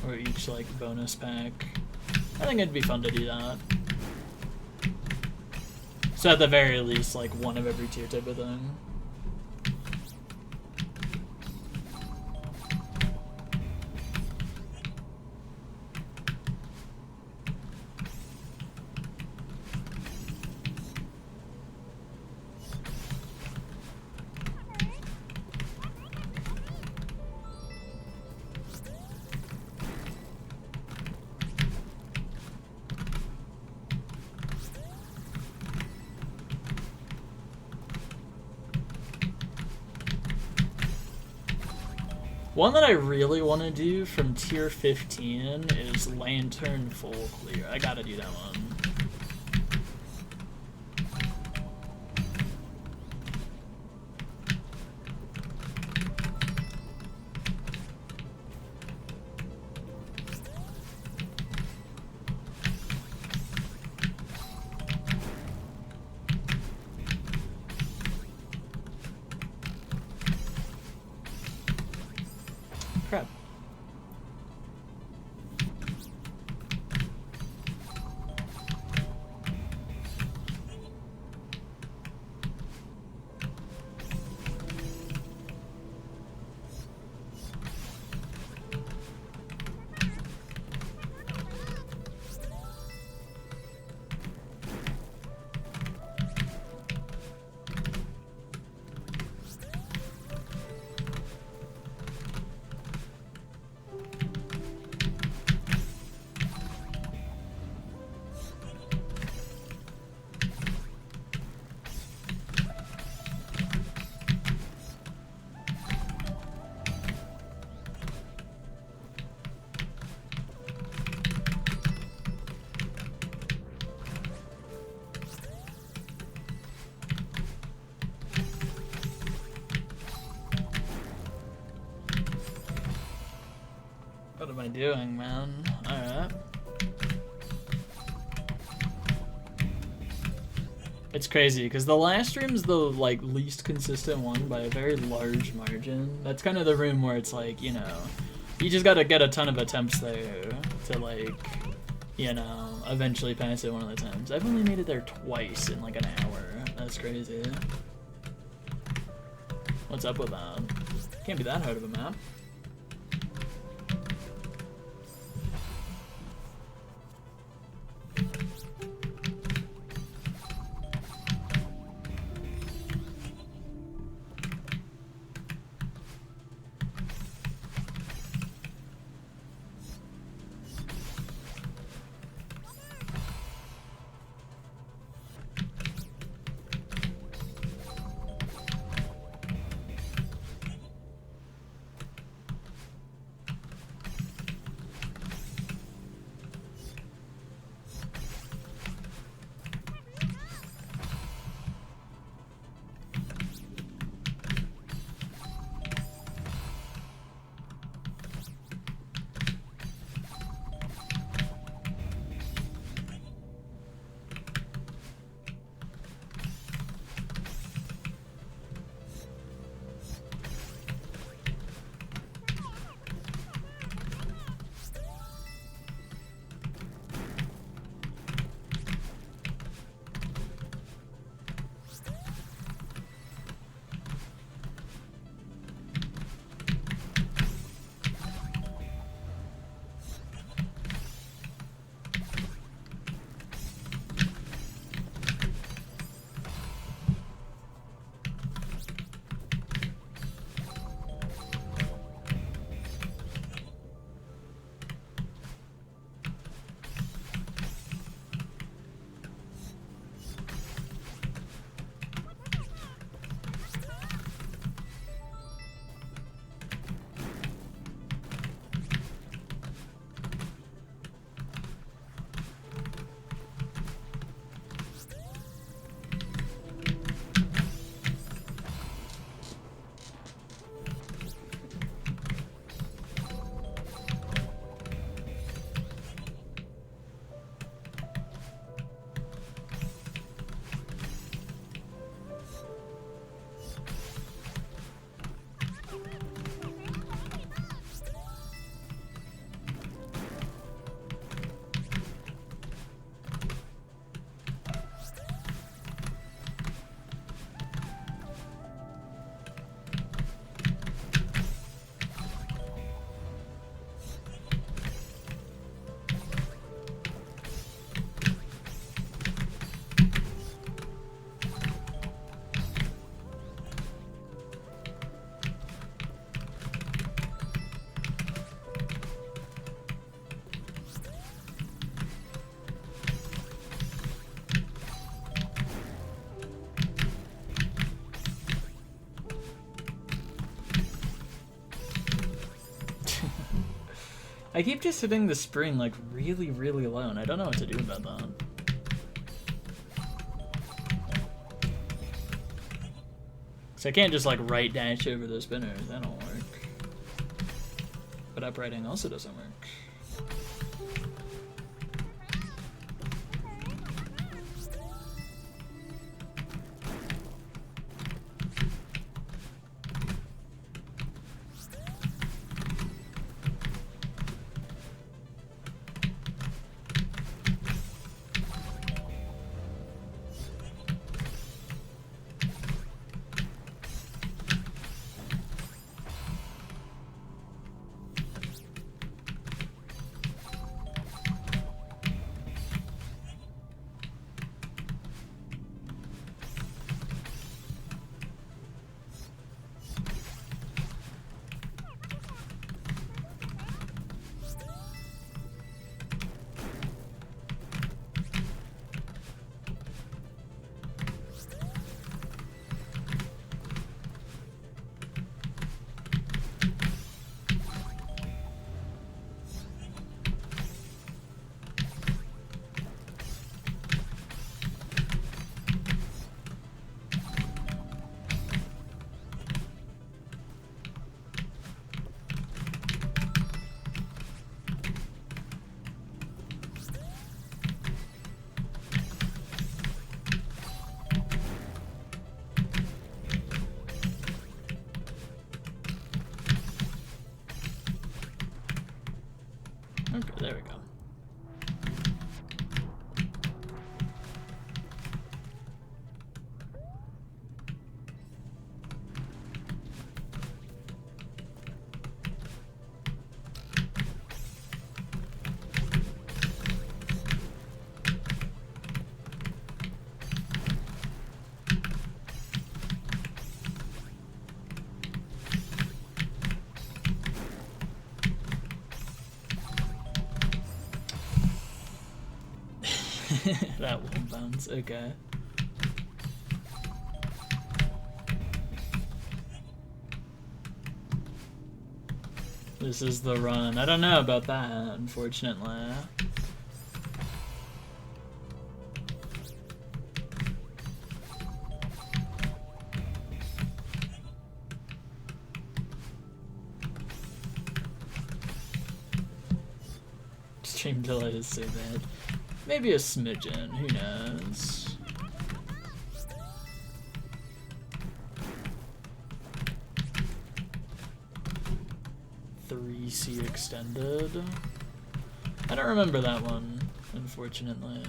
or each like bonus pack. I think it'd be fun to do that. So at the very least, like one of every tier type of thing. One that I really want to do from tier 15 is Lantern full clear. I gotta do that one. Crap. What am I doing, man? Alright. It's crazy, because the last stream's the, like, least consistent one by a very large margin. That's kind of the room where it's like, you know, you just gotta get a ton of attempts there to, like, you know, eventually pass it one of the times. I've only made it there twice in, like, an hour. That's crazy. What's up with that? Can't be that hard of a map. I keep just hitting the spring like really, really low, and I don't know what to do about that. So I can't just like right dash over the spinners, that don't work. But uprighting also doesn't work. Okay, there we go. That won't bounce, okay. This is the run. I don't know about that, unfortunately. Stream delay is so bad. Maybe a smidgen, who knows? C extended. I don't remember that one, unfortunately.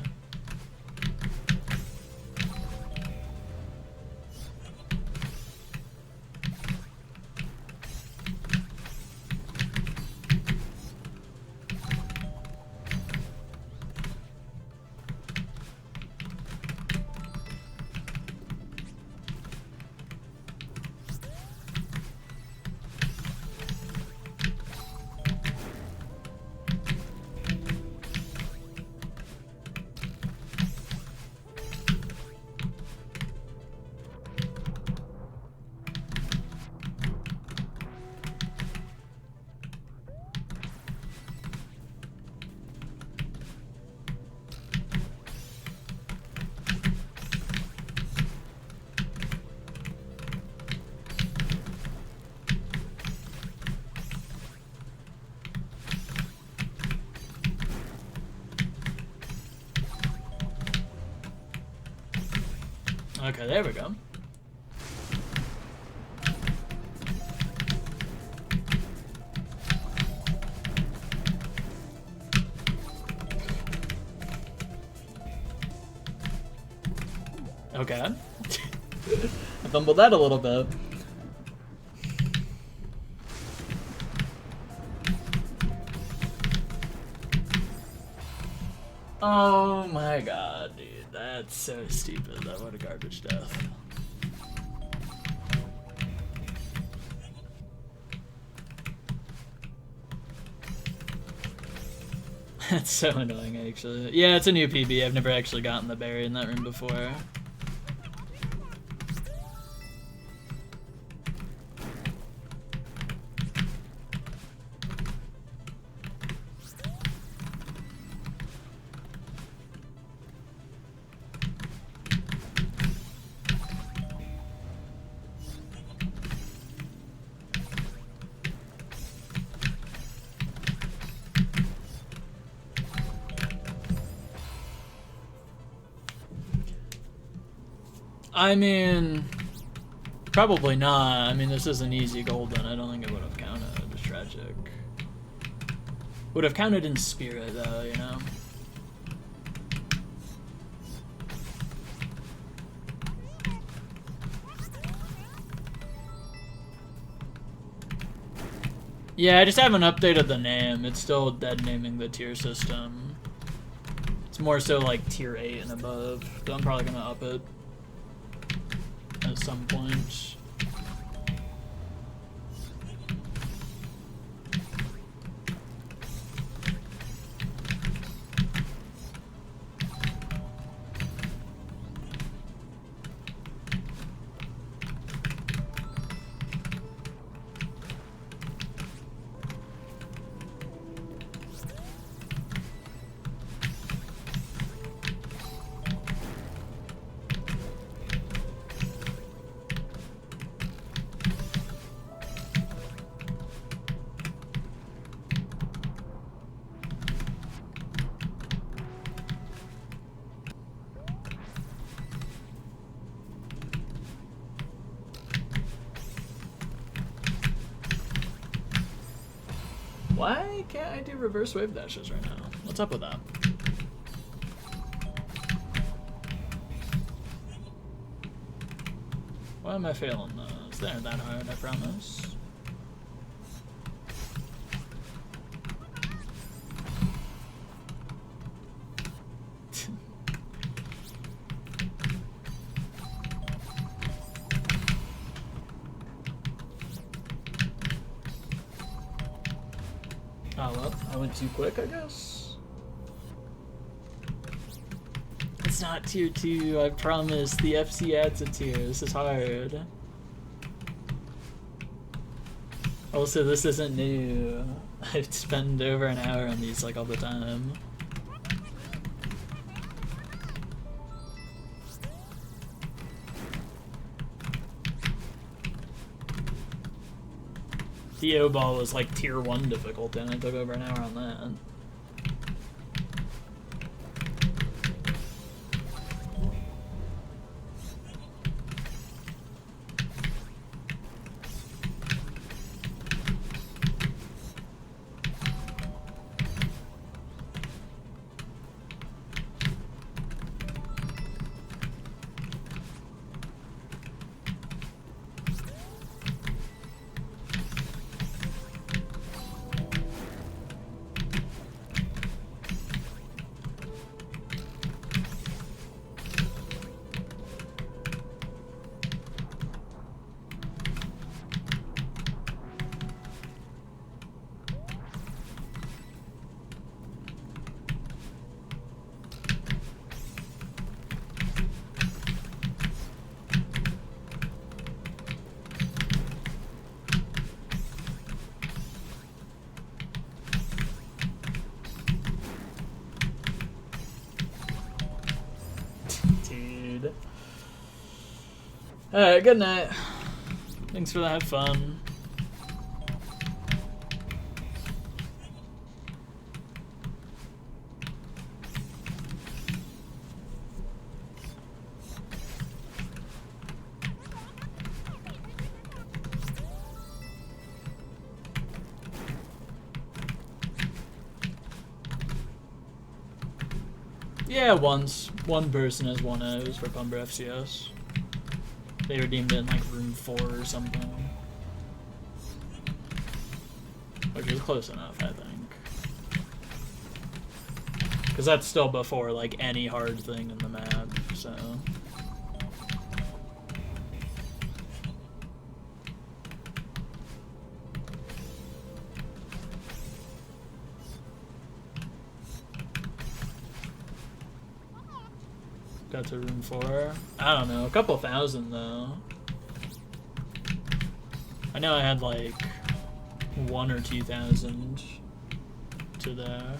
Okay, there we go. Okay. I fumbled that a little bit. Oh my god, dude. That's so stupid. That what a garbage death. That's so annoying, actually. Yeah, it's a new PB. I've never actually gotten the berry in that room before. I mean, probably not. I mean, this is an easy golden. I don't think it would have counted. It's tragic. Would have counted in spirit, though, you know? Yeah, I just haven't updated the name. It's still dead naming the tier system. It's more so like tier 8 and above. So I'm probably gonna up it at some point. Why can't I do reverse wave dashes right now? What's up with that? Why am I failing those? They aren't that hard, I promise. Oh well, I went too quick, I guess. It's not tier 2, I promise. The FC adds a tier. This is hard. Also, this isn't new. I spend over an hour on these like all the time. The O-Ball was like tier 1 difficult and I took over an hour on that. Dude. Alright, good night. Thanks for that fun. Yeah, once. One person has won it. It was for Pumber FCS. They redeemed it in like room 4 or something. Which is close enough, I think. Because that's still before like any hard thing in the map, so. Got to room 4. I don't know, a couple thousand though. I know I had like 1 or 2,000 to there.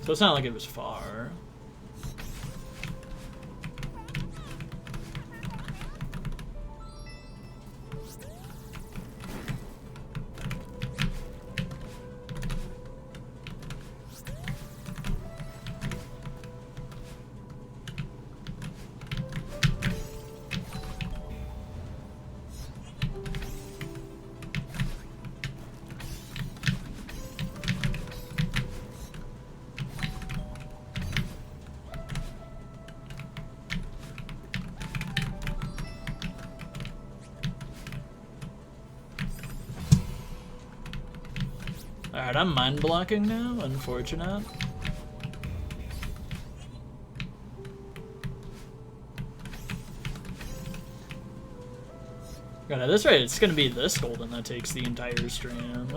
So it's not like it was far. Alright, I'm mind blocking now, unfortunate. God, at this rate, it's gonna be this golden that takes the entire stream.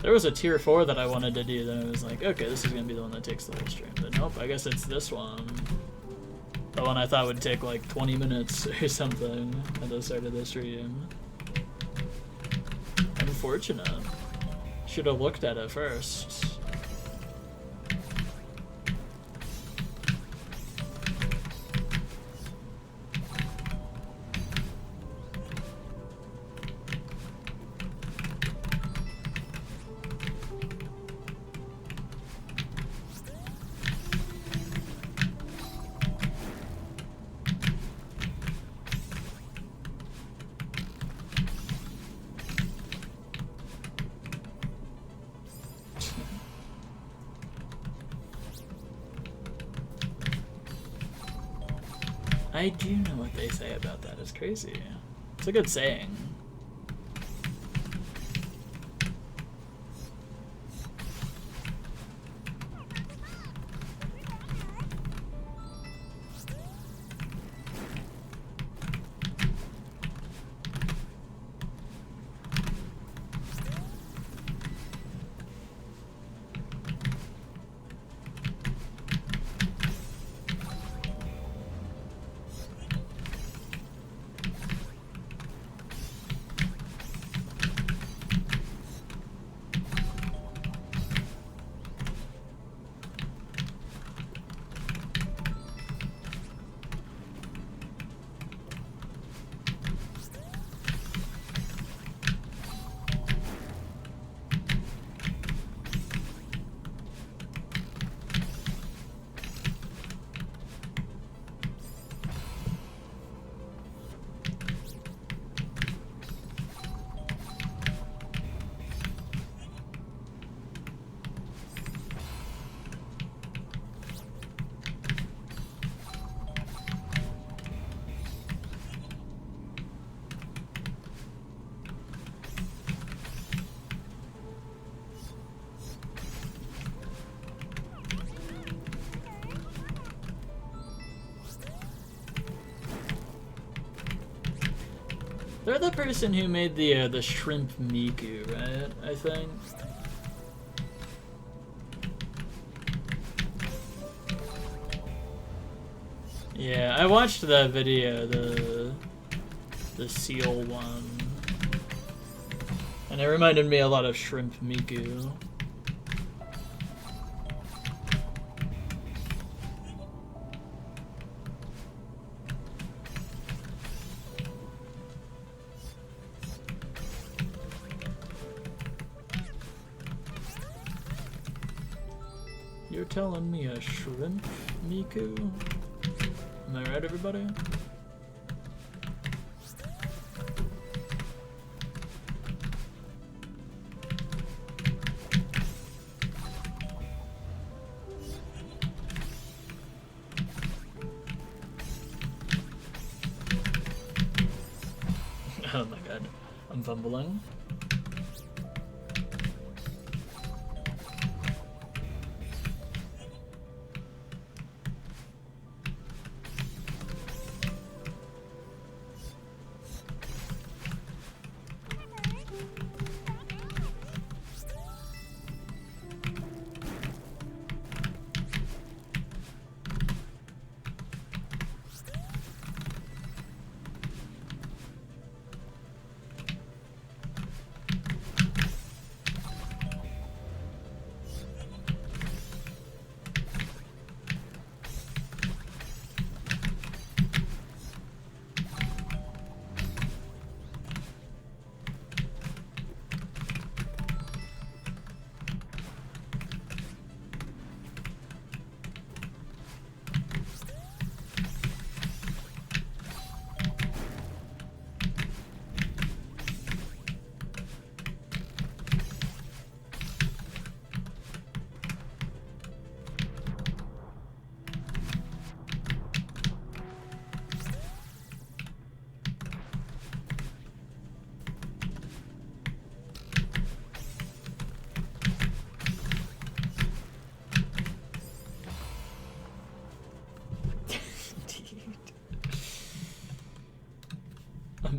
There was a tier 4 that I wanted to do, then I was like, okay, this is gonna be the one that takes the whole stream. But nope, I guess it's this one. The one I thought would take like 20 minutes or something at the start of the stream. Unfortunate. Should have looked at it first. I do know what they say about that. It's crazy. It's a good saying. They're the person who made the shrimp Miku, right? I think. Yeah, I watched that video, the seal one, and it reminded me a lot of shrimp Miku. You're telling me a shrimp Miku? Am I right, everybody? Oh my god, I'm fumbling.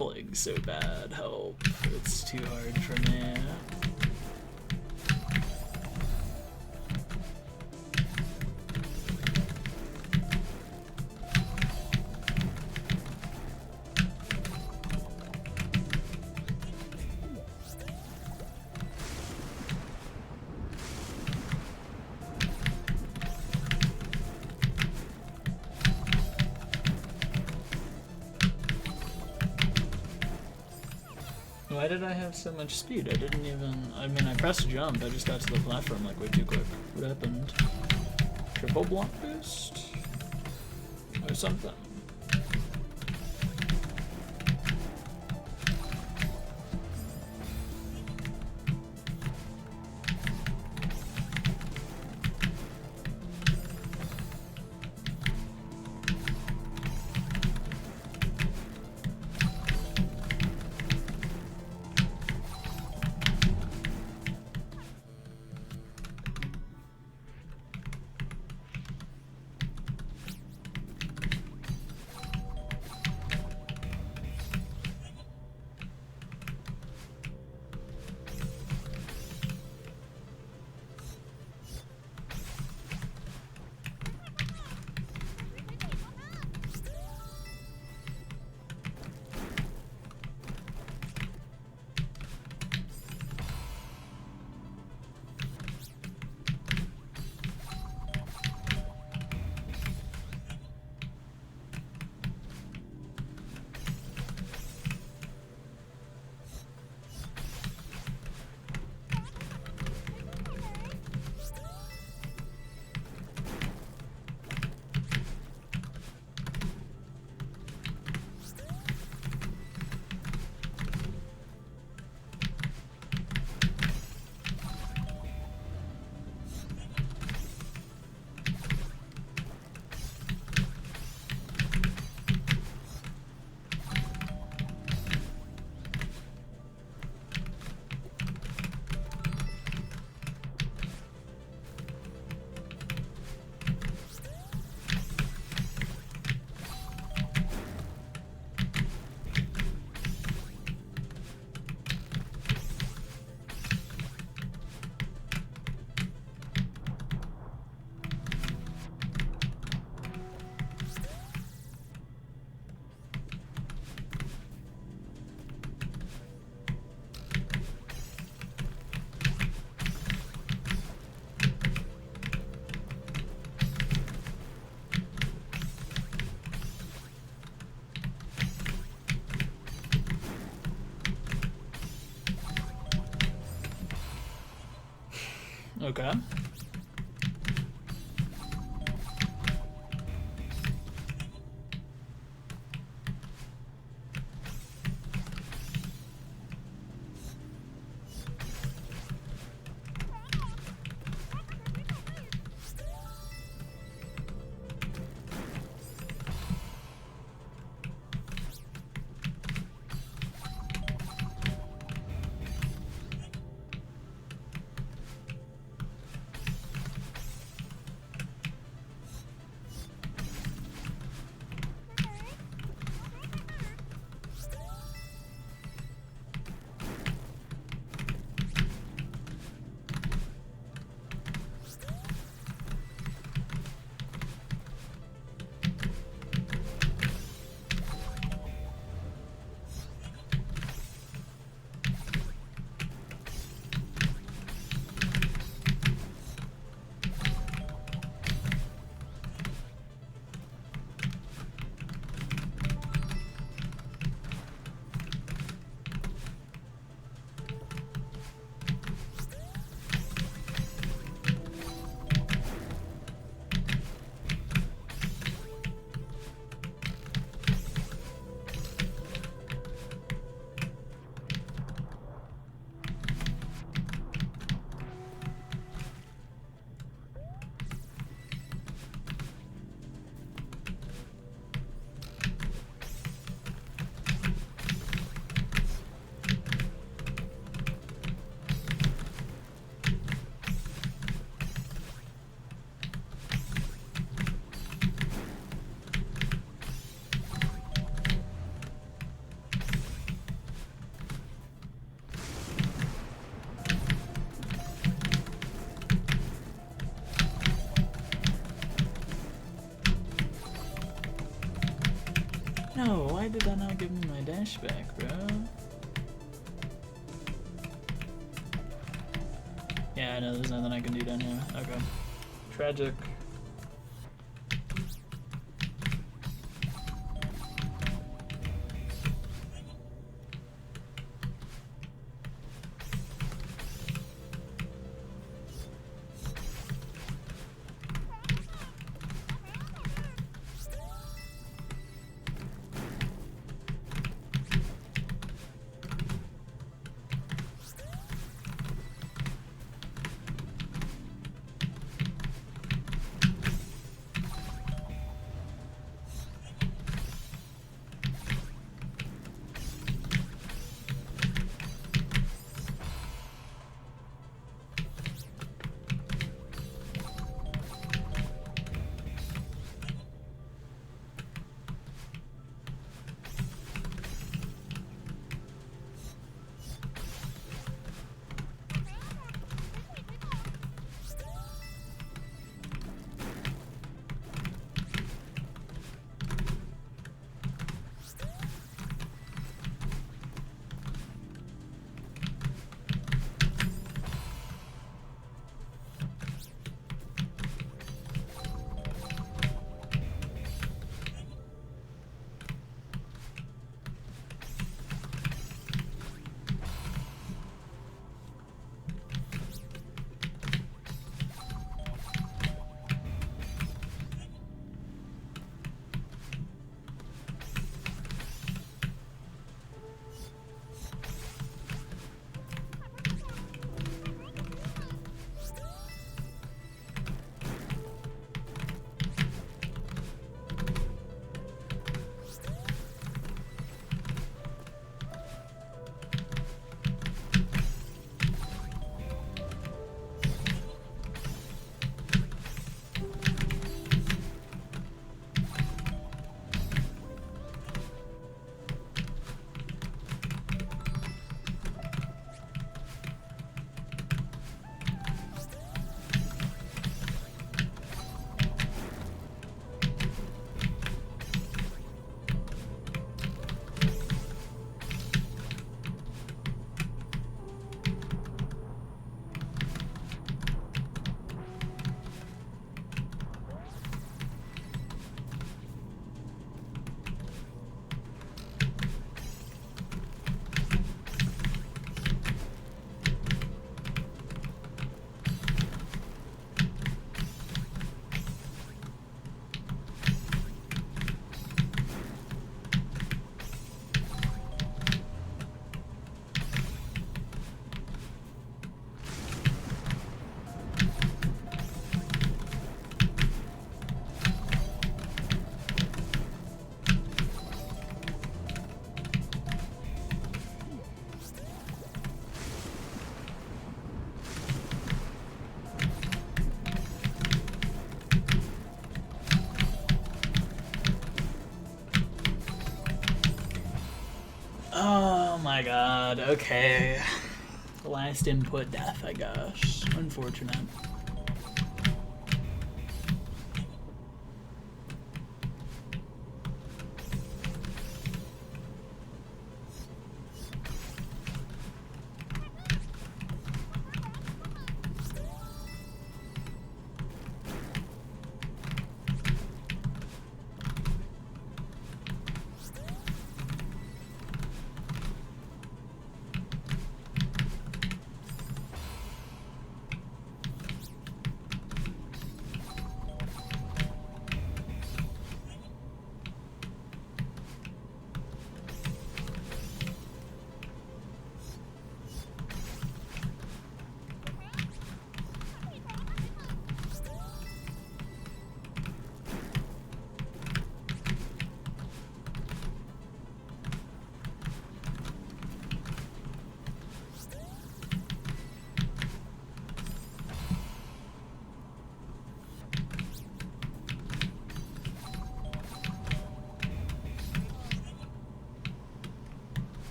playing so bad. Help. It's too hard for me. Why did I have so much speed? I didn't even... I mean, I pressed jump. I just got to the platform like way too quick. What happened? Triple block boost? Or something. Okay. No, why did that not give me my dash back, bro? Yeah, I know there's nothing I can do down here. Okay. Tragic. Oh my god, okay. Last input death, I guess. Unfortunate.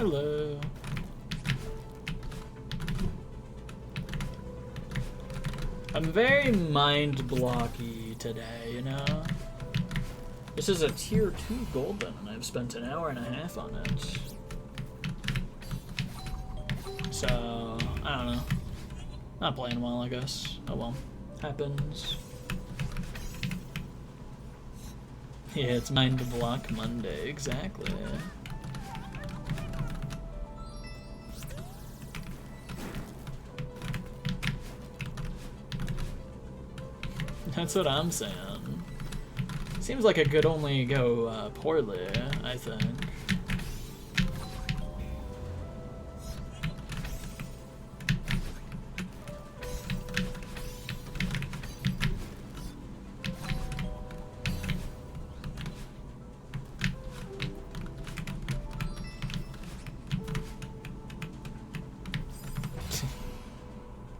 Hello. I'm very mind blocky today, you know? This is a tier 2 golden, and I've spent an hour and a half on it. So, I don't know. Not playing well, I guess. Oh well. Happens. Yeah, it's Mind Block Monday, exactly. That's what I'm saying. Seems like it could only go poorly, I think.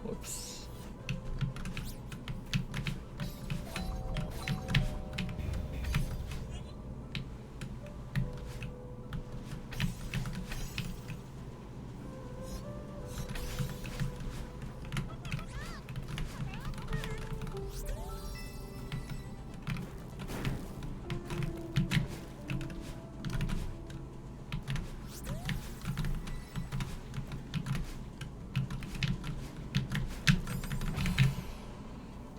Whoops.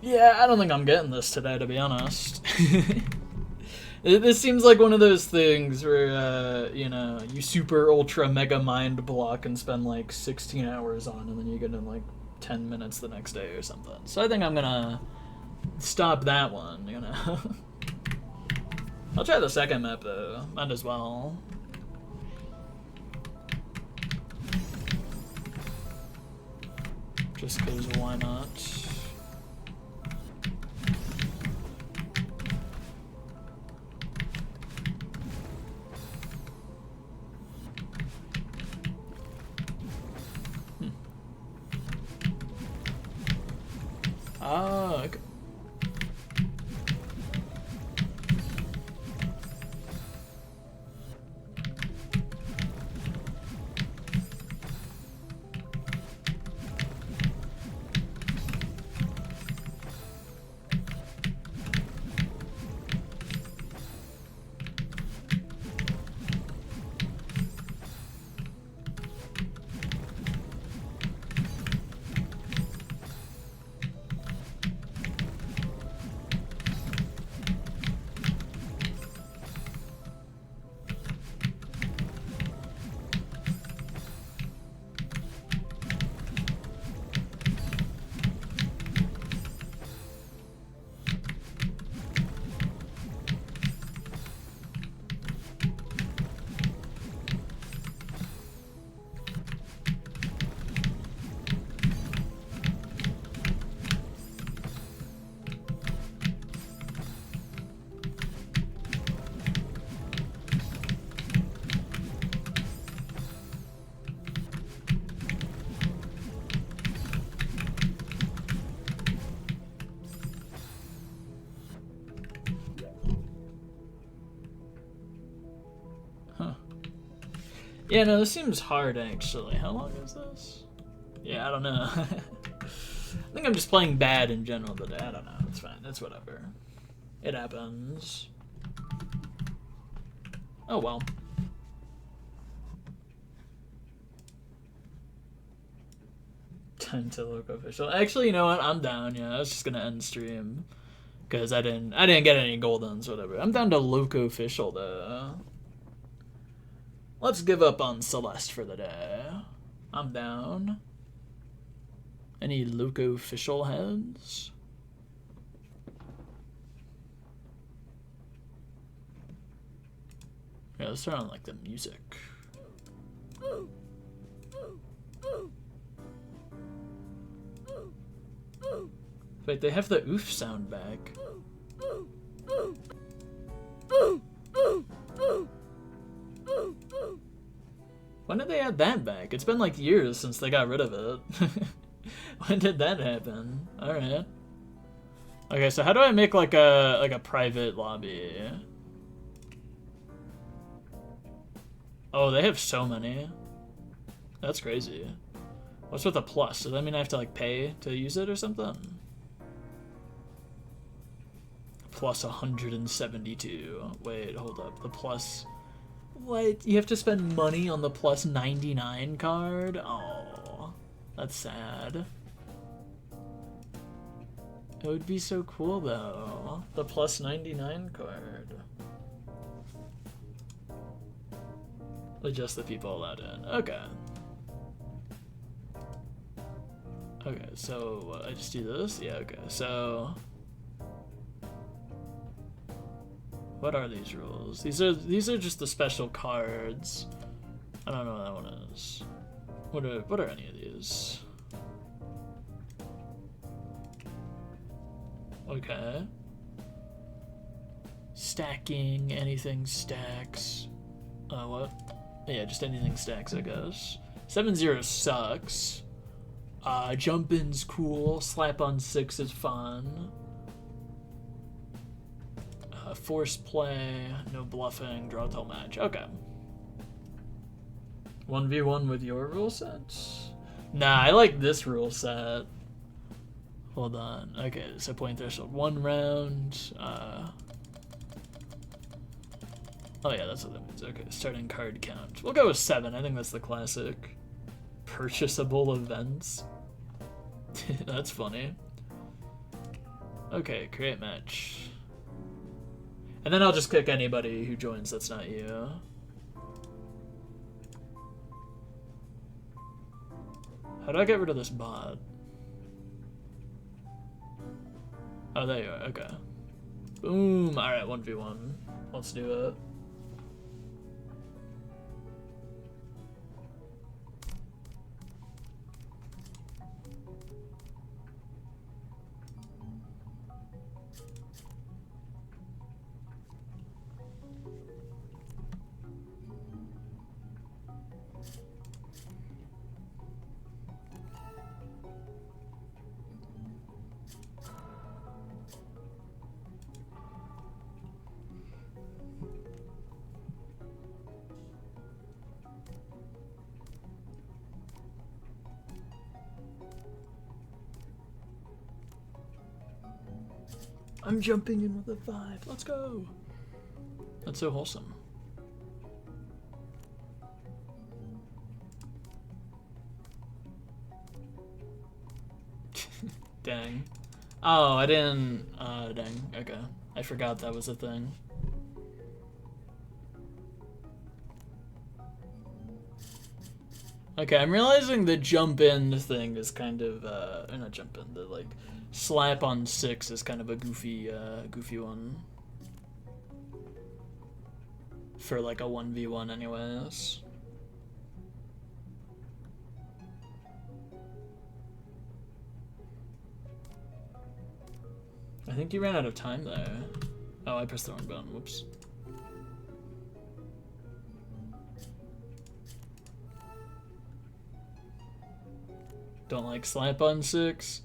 Yeah, I don't think I'm getting this today, to be honest. This seems like one of those things where, you know, you super ultra mega mind block and spend like 16 hours on, and then you get in like 10 minutes the next day or something. So I think I'm gonna stop that one, you know. I'll try the second map though, might as well. Just cause why not? Oh, okay. Yeah, no, this seems hard, actually. How long is this? Yeah, I don't know. I think I'm just playing bad in general today. I don't know. It's fine. It's whatever. It happens. Oh, well. Time to look official. Actually, you know what? I'm down, yeah. I was just gonna end stream. Because I didn't get any goldens, whatever. I'm down to Loco official, though. Let's give up on Celeste for the day. I'm down. Any Loco official heads? Yeah, let's turn on like the music. Wait, they have the oof sound back. When did they add that back? It's been like years since they got rid of it. When did that happen? Alright. Okay, so how do I make like a private lobby? Oh, they have so many. That's crazy. What's with a plus? Does that mean I have to like pay to use it or something? Plus 172. Wait, hold up. The plus... What? You have to spend money on the plus 99 card? Oh, that's sad. It would be so cool though. The plus 99 card. Just the people allowed in. Okay. Okay, so I just do this? Yeah, okay. So what are these rules? These are just the special cards. I don't know what that one is. What are any of these? Okay. Stacking, anything stacks. What? Yeah, just anything stacks, I guess. 7-0 sucks. Jump in's cool. Slap on 6 is fun. Force play, no bluffing, draw till match. Okay. 1v1 with your rule sets? Nah, I like this rule set. Hold on. Okay, so point threshold 1 round. Oh yeah, that's what that means. Okay, starting card count. We'll go with 7. I think that's the classic. Purchasable events. That's funny. Okay, create match. And then I'll just click anybody who joins that's not you. How do I get rid of this bot? Oh, there you are. Okay. Boom. Alright, 1v1. Let's do it. I'm jumping in with a 5. Let's go. That's so wholesome. Dang. Oh, I didn't... dang. Okay. I forgot that was a thing. Okay, I'm realizing the jump in thing is kind of, or not jump in, the like slap on 6 is kind of a goofy one. For like a 1v1 anyways. I think you ran out of time there. Oh, I pressed the wrong button, whoops. Don't like slap on 6.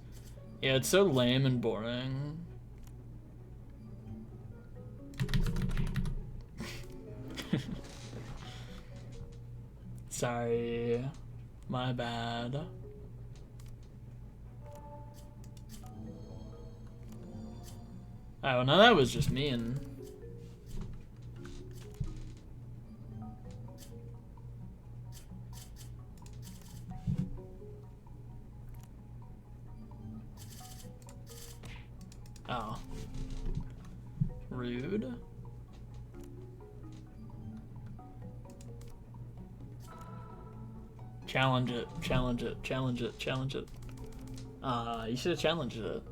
Yeah, it's so lame and boring. Sorry. My bad. Oh, no, that was just mean. Oh. Rude. Challenge it, challenge it, challenge it, challenge it. You should have challenged it.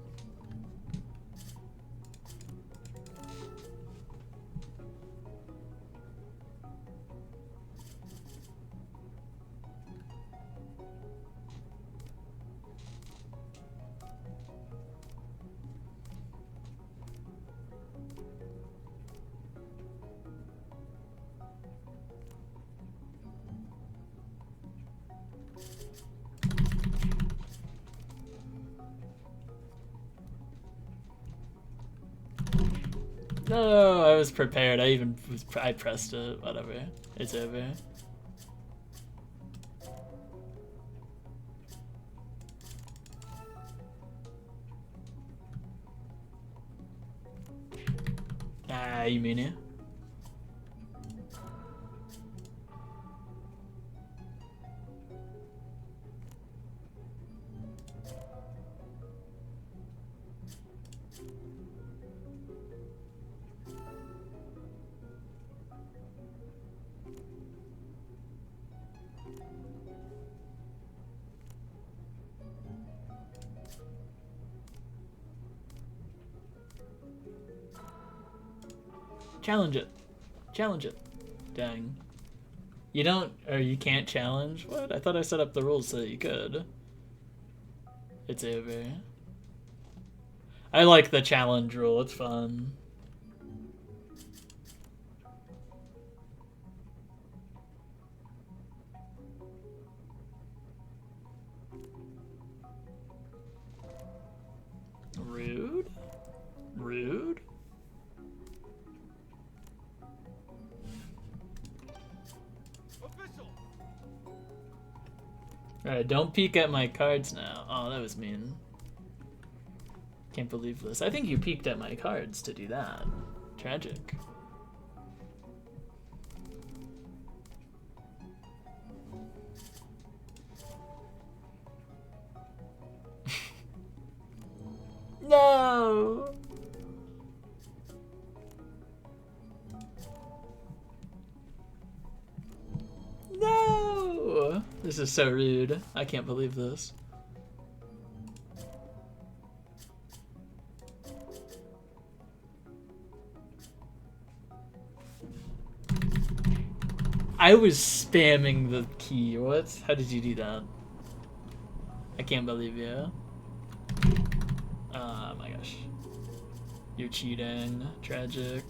No, I was prepared. I pressed it. Whatever. It's over. you mean it? Challenge it. Challenge it. Dang. You don't, or you can't challenge? What? I thought I set up the rules so that you could. It's over. I like the challenge rule, it's fun. Rude? Rude? Alright, don't peek at my cards now. Oh, that was mean. Can't believe this. I think you peeked at my cards to do that. Tragic. No! No! This is so rude. I can't believe this. I was spamming the key. What? How did you do that? I can't believe you. Oh my gosh. You're cheating. Tragic.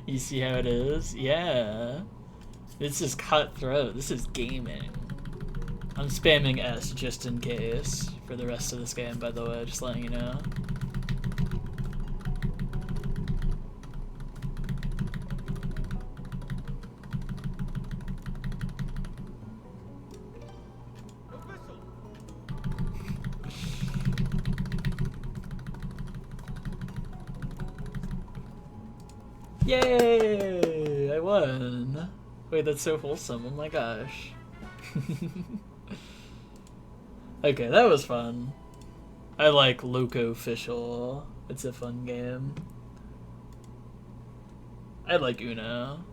You see how it is? Yeah. This is cutthroat. This is gaming. I'm spamming S just in case for the rest of this game, by the way, just letting you know. Yay! I won. Wait, that's so wholesome. Oh my gosh. Okay, that was fun. I like Loco Official. It's a fun game. I like Uno.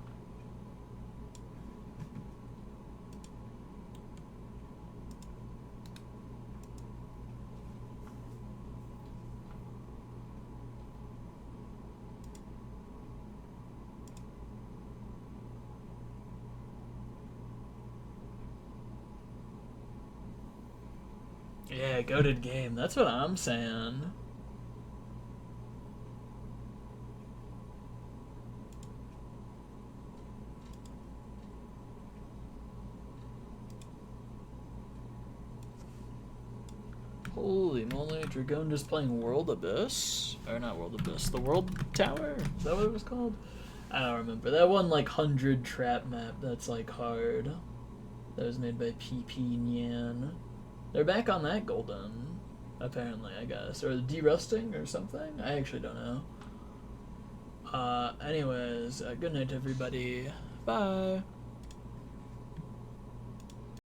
Yeah, goated game. That's what I'm saying. Holy moly, Dragon just playing World Abyss? Or not World Abyss, the World Tower? Is that what it was called? I don't remember. That one, like, 100 trap map that's, like, hard. That was made by PP Nyan. They're back on that Golden, apparently, I guess. Or derusting or something? I actually don't know. Anyways, good night, everybody. Bye.